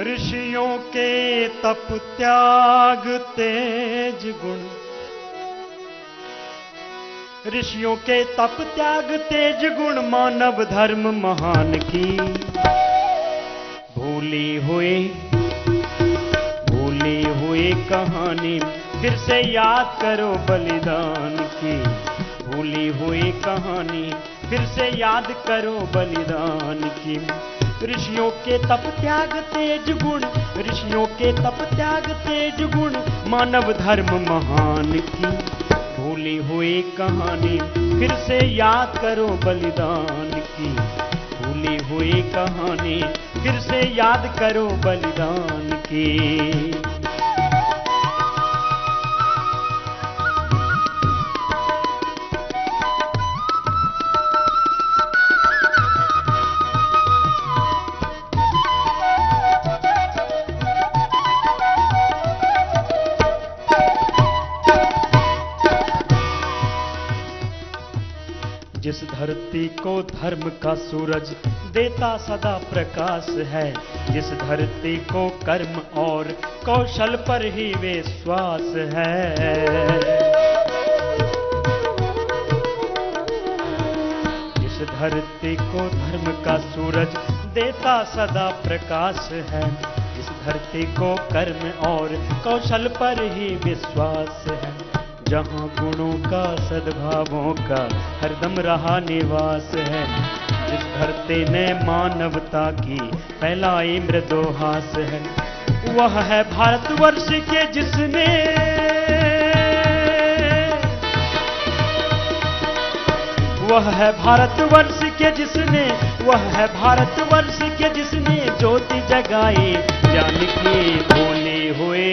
ऋषियों के तप त्याग तेज गुण, ऋषियों के तप त्याग तेज गुण, मानव धर्म महान की। भूली हुई कहानी फिर से याद करो बलिदान की। भूली हुई कहानी फिर से याद करो बलिदान की। ऋषियों के तप त्याग तेज गुण, ऋषियों के तप त्याग तेज गुण, मानव धर्म महान की। भूली हुई कहानी फिर से याद करो बलिदान की। भूली हुई कहानी फिर से याद करो बलिदान की। धरती को धर्म का सूरज देता सदा प्रकाश है, जिस धरती को कर्म और कौशल पर ही विश्वास है। जिस धरती को धर्म का सूरज देता सदा प्रकाश है, जिस धरती को कर्म और कौशल पर ही विश्वास है, जहाँ गुणों का सद्भावों का हरदम रहा निवास है, जिस धरती ने मानवता की फैलाई मृदुहास है, वह है भारतवर्ष के जिसने वह है भारतवर्ष के जिसने वह है भारतवर्ष के जिसने ज्योति जगाई ज्ञान की भूली हुई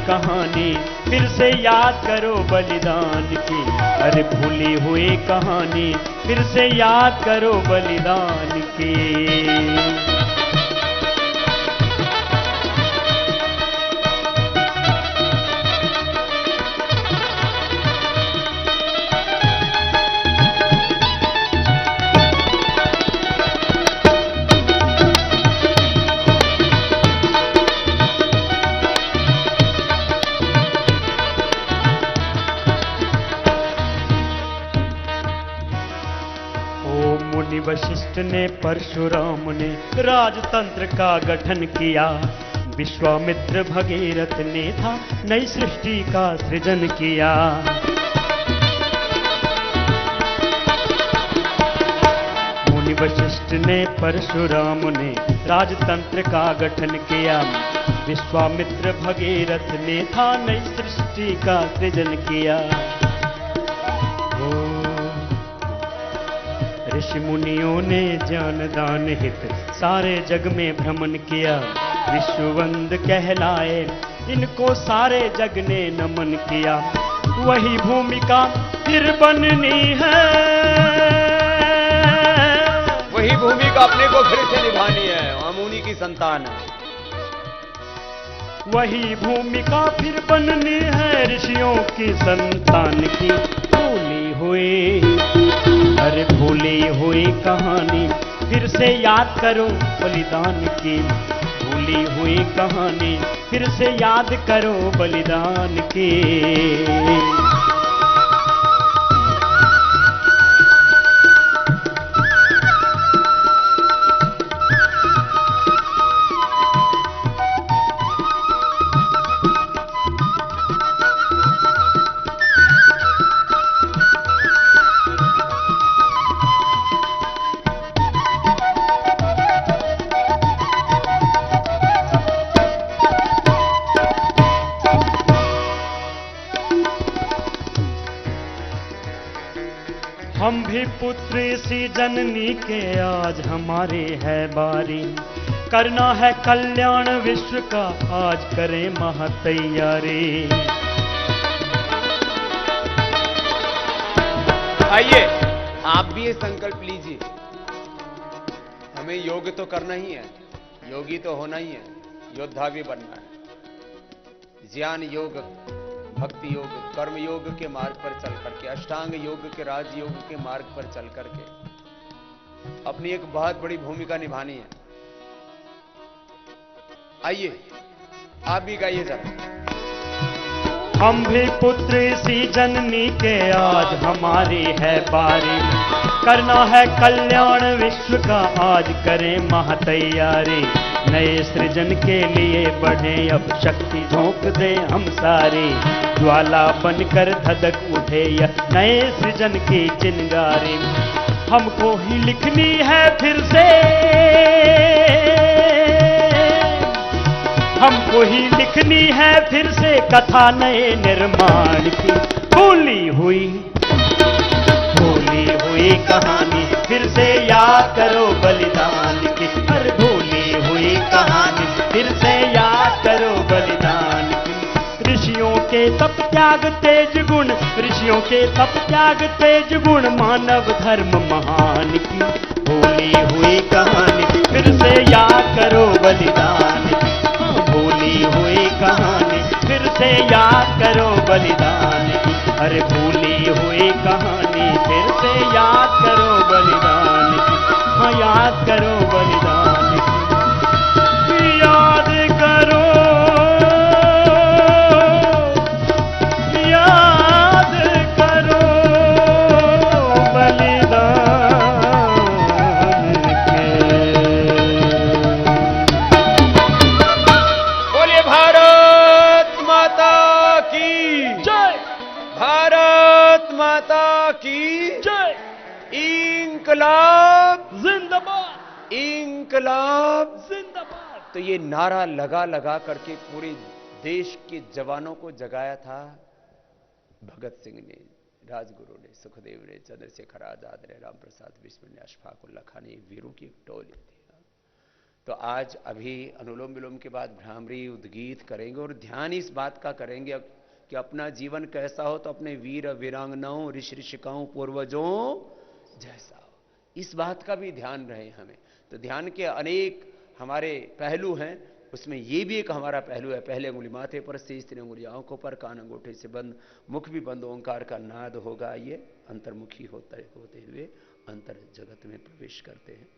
कहानी फिर से याद करो बलिदान की। अरे भूली हुई कहानी फिर से याद करो बलिदान की। वशिष्ठ ने परशुराम ने राजतंत्र का गठन किया, विश्वामित्र भगीरथ ने था नई सृष्टि का सृजन किया। मुनि वशिष्ठ ने परशुराम ने राजतंत्र का गठन किया, विश्वामित्र भगीरथ ने था नई सृष्टि का सृजन किया। ऋषि मुनियों ने ज्ञान दान हित सारे जग में भ्रमण किया, विश्ववंद कहलाए इनको सारे जग ने नमन किया। वही भूमिका फिर बननी है, वही भूमिका अपने को फिर से निभानी है, हम उन्हीं की संतान है। वही भूमिका फिर बननी है ऋषियों की संतान की। भूली हुई अरे भूली हुई कहानी फिर से याद करो बलिदान की। भूली हुई कहानी फिर से याद करो बलिदान की। हम भी पुत्र इसी जननी के आज हमारी है बारी, करना है कल्याण विश्व का आज करें महातैयारी। आइए आप भी ये संकल्प लीजिए, हमें योग तो करना ही है, योगी तो होना ही है, योद्धा भी बनना है। ज्ञान योग, भक्ति योग, कर्म योग के मार्ग पर चल करके, अष्टांग योग के राजयोग के मार्ग पर चल करके अपनी एक बहुत बड़ी भूमिका निभानी है। आइए आप भी गाइए जरा। हम भी पुत्र इसी जननी के आज हमारी है बारी, करना है कल्याण विश्व का आज करें महातैयारी। नए सृजन के लिए बढ़े अब शक्ति झोंक दे हम सारी, ज्वाला बनकर धधक उठे यह नए सृजन की चिंगारी। हमको ही लिखनी है फिर से, हमको ही लिखनी है फिर से कथा नए निर्माण की। भूली हुई कहानी फिर से याद करो बलिदान की। हर भूली हुई कहानी फिर से याद करो बलिदान की। ऋषियों के तप त्याग तेज गुण, ऋषियों के तप त्याग तेज गुण मानव धर्म महान की। भूली हुई कहानी फिर से याद करो बलिदान की। भूली हुई कहानी फिर से याद करो बलिदान की। अरे भूली हुई कहानी याद करो बलिदान की, हाँ याद करो बलिदान की, याद करो, याद करो बलिदान के। बोलिए भारत माता की जय, भारत माता की जय, इंकलाब जिंदाबाद, इंकलाब। जिंदाबाद। तो ये नारा लगा लगा करके पूरे देश के जवानों को जगाया था भगत सिंह ने, राजगुरु ने, सुखदेव ने, चंद्रशेखर आजाद ने, राम प्रसाद बिस्मिल ने, अशफाक उल्लाह खान ने, वीरों की एक टोली थी। तो आज अभी अनुलोम विलोम के बाद भ्रामरी उद्गीत करेंगे और ध्यान इस बात का करेंगे कि अपना जीवन कैसा हो तो अपने वीर वीरांगनाओं, ऋषि ऋषिकाओं, पूर्वजों जैसा हो, इस बात का भी ध्यान रहे हमें। तो ध्यान के अनेक हमारे पहलू हैं, उसमें ये भी एक हमारा पहलू है। पहले उंगली माथे पर, शेष 3 उंगली आंखों पर, कान अंगूठे से बंद, मुख भी बंद, ओंकार का नाद होगा। ये अंतर्मुखी होते हुए अंतर जगत में प्रवेश करते हैं।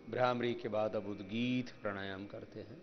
भ्रामरी के बाद अब उद्गीत प्राणायाम करते हैं।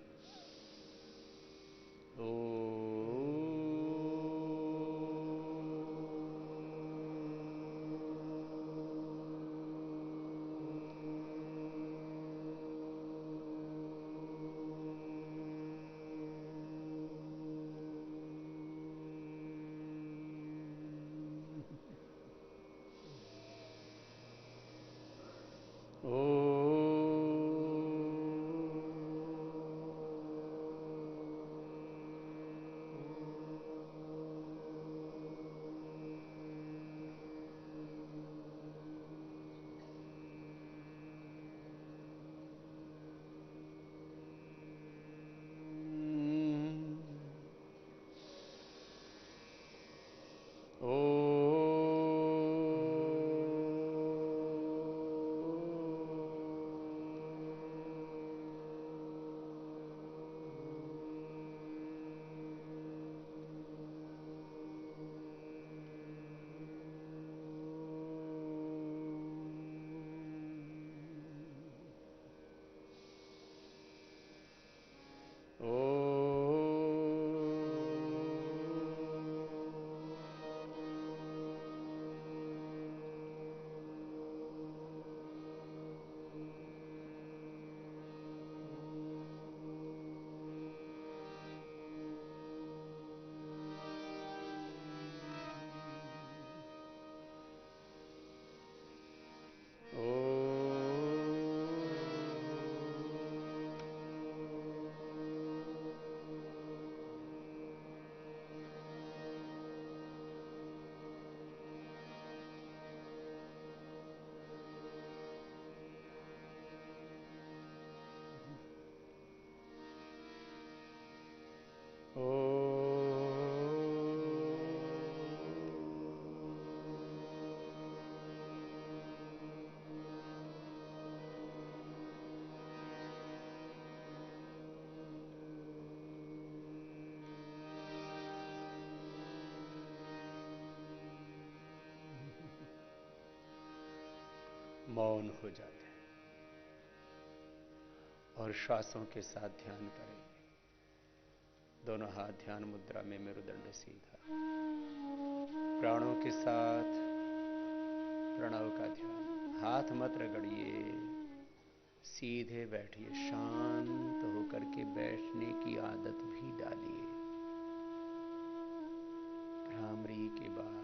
मौन हो जाते हैं और श्वासों के साथ ध्यान करेंगे। दोनों हाथ ध्यान मुद्रा में, मेरुदंड सीधा, प्राणों के साथ प्रणव का ध्यान। हाथ मत रगड़िए, सीधे बैठिए, शांत होकर के बैठने की आदत भी डालिए। भ्रामरी के बाद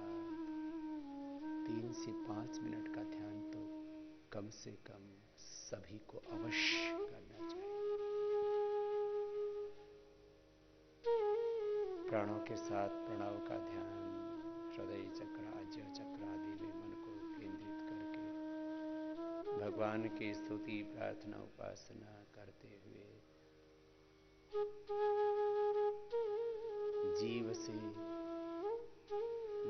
3 से 5 मिनट का ध्यान तो कम से कम सभी को अवश्य करना चाहिए। प्राणों के साथ प्रणव का ध्यान हृदय चक्र, आज्य चक्र आदि में मन को केंद्रित करके भगवान की स्तुति, प्रार्थना, उपासना करते हुए जीव से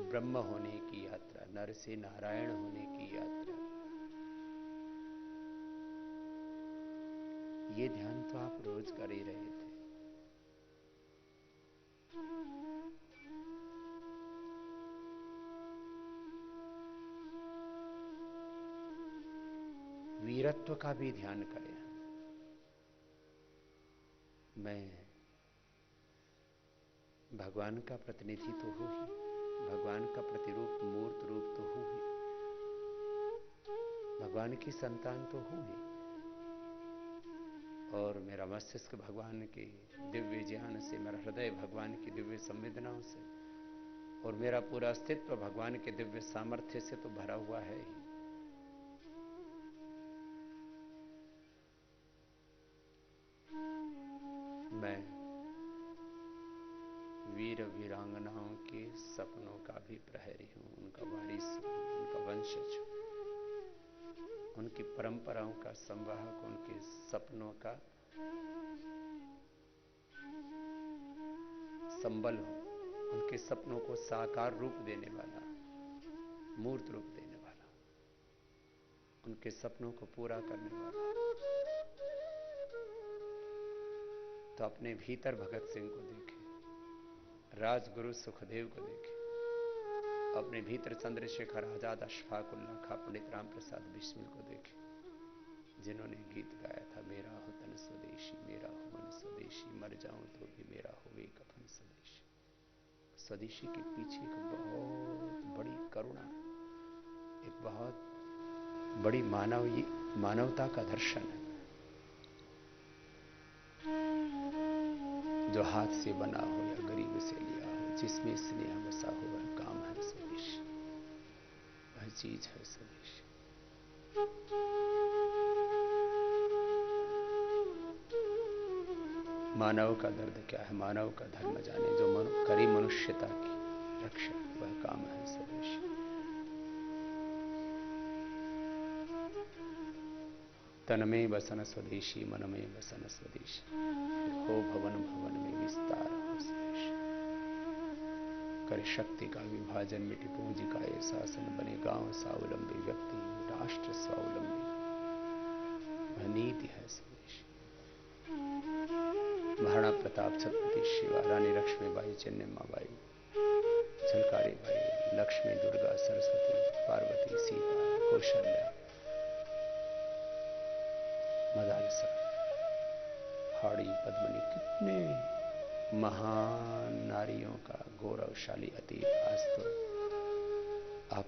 ब्रह्म होने की यात्रा, नर से नारायण होने की यात्रा, ये ध्यान तो आप रोज कर ही रहे थे। वीरत्व का भी ध्यान करें। मैं भगवान का प्रतिनिधि तो हूं ही, भगवान का प्रतिरूप, मूर्त रूप तो हूं ही, भगवान की संतान तो हूं ही, और मेरा मस्तिष्क भगवान के दिव्य ज्ञान से, मेरा हृदय भगवान की दिव्य संवेदनाओं से, और मेरा पूरा अस्तित्व भगवान के दिव्य सामर्थ्य से तो भरा हुआ है ही। मैं वीर वीरांगनाओं के सपनों का भी प्रहरी हूं, उनका वारिस हूं, उनका वंशज हूं, उनकी परंपराओं का संवाहक, उनके सपनों का संबल हूं, उनके सपनों को साकार रूप देने वाला, मूर्त रूप देने वाला, उनके सपनों को पूरा करने वाला। तो अपने भीतर भगत सिंह को देखें, राजगुरु सुखदेव को देखें, अपने भीतर चंद्रशेखर आजाद, अशफाक उल्लाह खां, पंडित राम प्रसाद बिस्मिल को देखें, जिन्होंने गीत गाया था, मेरा हो तन स्वदेशी, मेरा हो मन स्वदेशी, मर जाऊं तो भी मेरा होवे कफन स्वदेशी। स्वदेशी के पीछे एक बहुत बड़ी करुणा, एक बहुत बड़ी मानवता का दर्शन है। जो हाथ से बना हो या गरीब से लिया हो, जिसमें स्नेह बसा हो, वह काम है स्वदेशी, वह चीज है स्वदेशी। मानव का दर्द क्या है, मानव का धर्म जाने, जो करी मनुष्यता की रक्षा, वह काम है स्वदेशी। तन में बसन स्वदेशी, मन में बसन स्वदेशी, हो भवन भवन में विस्तार हो स्वदेशी। करे शक्ति का विभाजन, मिटे पूंजी का ये शासन, बने गांव स्वावलंबी, व्यक्ति राष्ट्र स्वावलंबी, वह नीति है स्वदेशी। महाराणा प्रताप, छत्रपति शिवा, रानी लक्ष्मीबाई, चेन्नम्माबाई, झलकारी बाई, लक्ष्मी, दुर्गा, सरस्वती, पार्वती, सीता, कौशल्या, मदालसा, हाड़ी, पद्मिनी, कितने महान नारियों का गौरवशाली अतीत। आज तो आप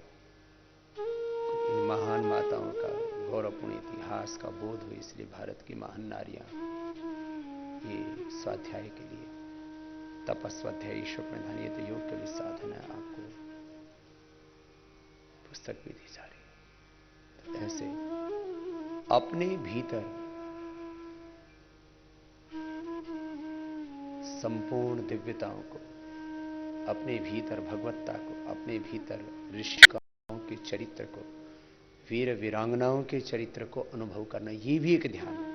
इन महान माताओं का गौरवपूर्ण इतिहास का बोध हो, इसलिए भारत की महान नारियां ये स्वाध्याय के लिए तपस्वाध्याय, ईश्वर प्रधान, ये तो योग के भी साधन है, आपको पुस्तक भी दी जा रही है। तो ऐसे अपने भीतर संपूर्ण दिव्यताओं को, अपने भीतर भगवत्ता को, अपने भीतर ऋषियों के चरित्र को, वीर वीरांगनाओं के चरित्र को अनुभव करना, ये भी एक ध्यान है।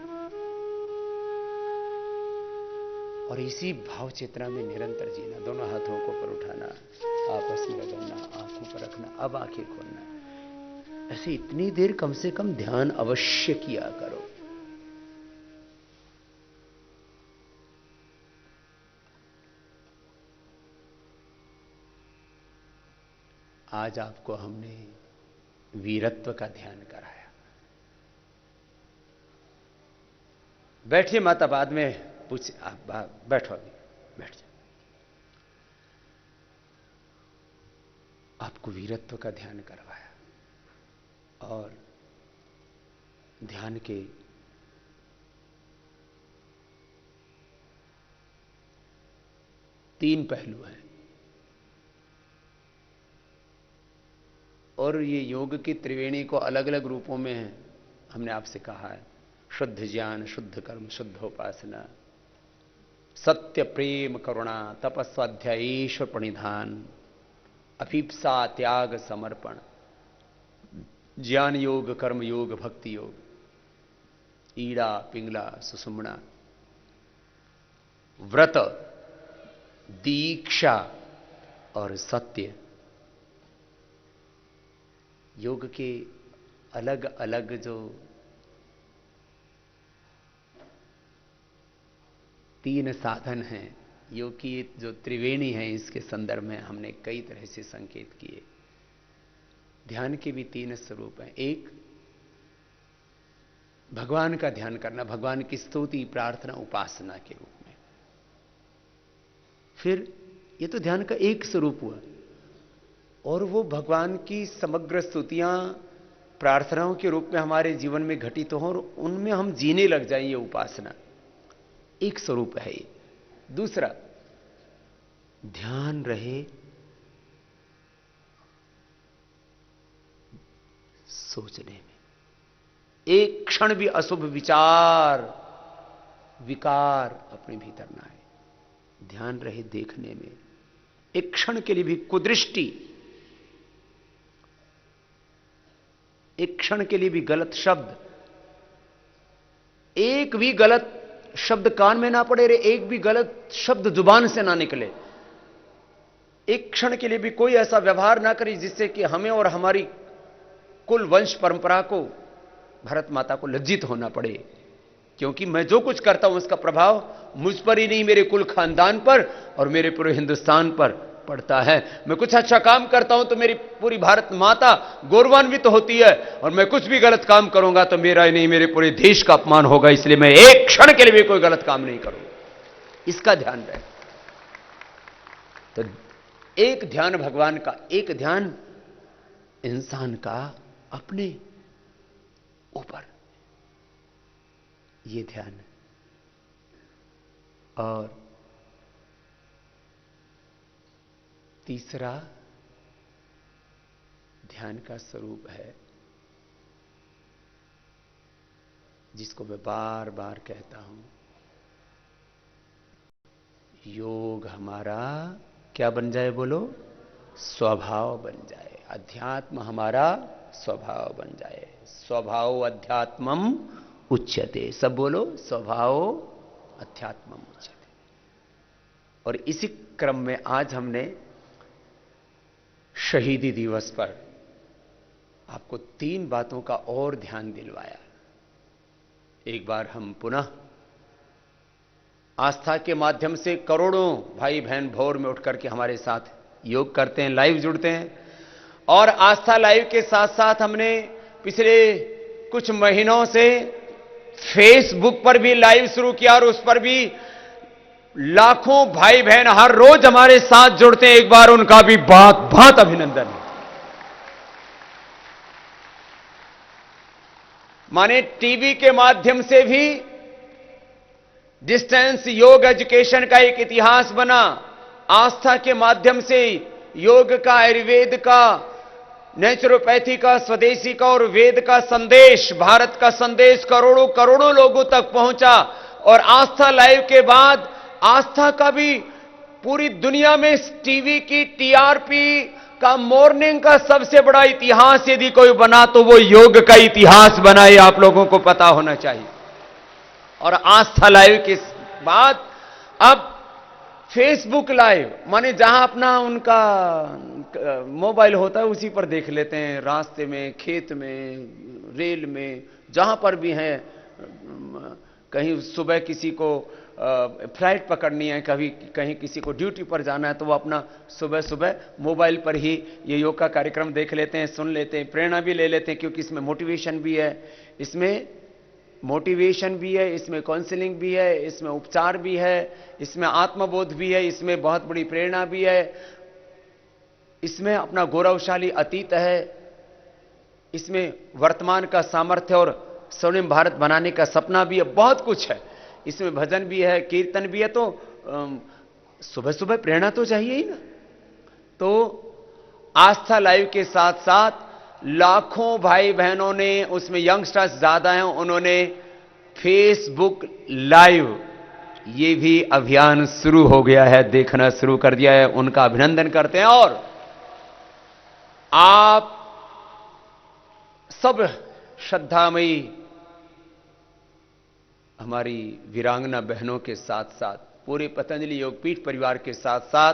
और इसी भाव चेतना में निरंतर जीना, दोनों हाथों को ऊपर उठाना, आपस में रगड़ना, आंखों पर रखना, अब आंखें खोलना। ऐसे इतनी देर कम से कम ध्यान अवश्य किया करो। आज आपको हमने वीरत्व का ध्यान कराया, बैठिए माता, बाद में पूछ, आप बैठो, अभी बैठ जाओ। आपको वीरत्व का ध्यान करवाया और ध्यान के तीन पहलू हैं और ये योग की त्रिवेणी को अलग अलग रूपों में है। हमने आपसे कहा है, शुद्ध ज्ञान, शुद्ध कर्म, शुद्ध उपासना, सत्य, प्रेम, करुणा, तपस्वाध्याय, ईश्वर प्रणिधान, अभिप्सा, त्याग, समर्पण, ज्ञान योग, कर्म योग, भक्ति योग, ईड़ा, पिंगला, सुषुम्ना, व्रत, दीक्षा और सत्य। योग के अलग अलग जो तीन साधन हैं, योग की जो त्रिवेणी है, इसके संदर्भ में हमने कई तरह से संकेत किए। ध्यान के भी तीन स्वरूप हैं। एक, भगवान का ध्यान करना, भगवान की स्तुति, प्रार्थना, उपासना के रूप में। फिर ये तो ध्यान का एक स्वरूप हुआ, और वो भगवान की समग्र स्तुतियां, प्रार्थनाओं के रूप में हमारे जीवन में घटित हो और उनमें हम जीने लग जाएं, ये उपासना एक स्वरूप है। ये दूसरा, ध्यान रहे सोचने में, एक क्षण भी अशुभ विचार, विकार अपने भीतर ना आए। ध्यान रहे देखने में, एक क्षण के लिए भी कुदृष्टि, एक क्षण के लिए भी गलत शब्द, एक भी गलत शब्द कान में ना पड़े रे, एक भी गलत शब्द जुबान से ना निकले। एक क्षण के लिए भी कोई ऐसा व्यवहार ना करें जिससे कि हमें और हमारी कुल वंश परंपरा को, भारत माता को लज्जित होना पड़े। क्योंकि मैं जो कुछ करता हूं उसका प्रभाव मुझ पर ही नहीं, मेरे कुल खानदान पर और मेरे पूरे हिंदुस्तान पर पड़ता है। मैं कुछ अच्छा काम करता हूं तो मेरी पूरी भारत माता गौरवान्वित होती है, और मैं कुछ भी गलत काम करूंगा तो मेरा ही नहीं, मेरे पूरे देश का अपमान होगा। इसलिए मैं एक क्षण के लिए भी कोई गलत काम नहीं करूंगा। इसका ध्यान रहे। तो एक ध्यान भगवान का, एक ध्यान इंसान का अपने ऊपर, ये ध्यान है। और तीसरा ध्यान का स्वरूप है, जिसको मैं बार बार कहता हूं, योग हमारा क्या बन जाए, बोलो, स्वभाव बन जाए। अध्यात्म हमारा स्वभाव बन जाए। स्वभाव अध्यात्मम उच्यते। सब बोलो, स्वभाव अध्यात्मम उच्यते। और इसी क्रम में आज हमने शहीदी दिवस पर आपको तीन बातों का और ध्यान दिलवाया। एक बार हम पुनः आस्था के माध्यम से करोड़ों भाई बहन भोर में उठ करके हमारे साथ योग करते हैं, लाइव जुड़ते हैं। और आस्था लाइव के साथ साथ हमने पिछले कुछ महीनों से फेसबुक पर भी लाइव शुरू किया और उस पर भी लाखों भाई बहन हर रोज हमारे साथ जुड़ते हैं। एक बार उनका भी बहुत बहुत अभिनंदन है। माने टीवी के माध्यम से भी डिस्टेंस योग एजुकेशन का एक इतिहास बना। आस्था के माध्यम से योग का, आयुर्वेद का, नेचुरोपैथी का, स्वदेशी का और वेद का संदेश, भारत का संदेश करोड़ों करोड़ों लोगों तक पहुंचा। और आस्था लाइव के बाद आस्था का भी पूरी दुनिया में टीवी की टीआरपी का, मॉर्निंग का सबसे बड़ा इतिहास यदि कोई बना तो वो योग का इतिहास बना। ये आप लोगों को पता होना चाहिए। और आस्था लाइव के बाद अब फेसबुक लाइव, माने जहां अपना उनका मोबाइल होता है उसी पर देख लेते हैं, रास्ते में, खेत में, रेल में, जहां पर भी हैं। कहीं सुबह किसी को फ्लाइट पकड़नी है, कभी कहीं किसी को ड्यूटी पर जाना है, तो वो अपना सुबह सुबह मोबाइल पर ही ये योग का कार्यक्रम देख लेते हैं, सुन लेते हैं, प्रेरणा भी ले लेते हैं, क्योंकि इसमें मोटिवेशन भी है, इसमें मोटिवेशन भी है, इसमें काउंसलिंग भी है, इसमें उपचार भी है, इसमें आत्मबोध भी है, इसमें बहुत बड़ी प्रेरणा भी है, इसमें अपना गौरवशाली अतीत है, इसमें वर्तमान का सामर्थ्य और स्वर्णिम भारत बनाने का सपना भी है, बहुत कुछ है। इसमें भजन भी है, कीर्तन भी है। तो सुबह सुबह प्रेरणा तो चाहिए ही ना। तो आस्था लाइव के साथ साथ लाखों भाई बहनों ने, उसमें यंगस्टर्स ज्यादा हैं, उन्होंने फेसबुक लाइव ये भी अभियान शुरू हो गया है, देखना शुरू कर दिया है। उनका अभिनंदन करते हैं। और आप सब श्रद्धामयी हमारी वीरांगना बहनों के साथ साथ पूरे पतंजलि योगपीठ परिवार के साथ साथ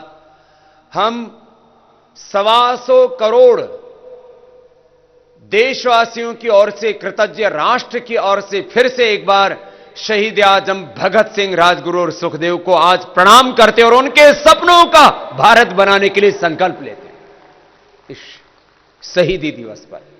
हम 125 करोड़ देशवासियों की ओर से, कृतज्ञ राष्ट्र की ओर से फिर से एक बार शहीद आजम भगत सिंह, राजगुरु और सुखदेव को आज प्रणाम करते और उनके सपनों का भारत बनाने के लिए संकल्प लेते हैं इस शहीदी दिवस पर।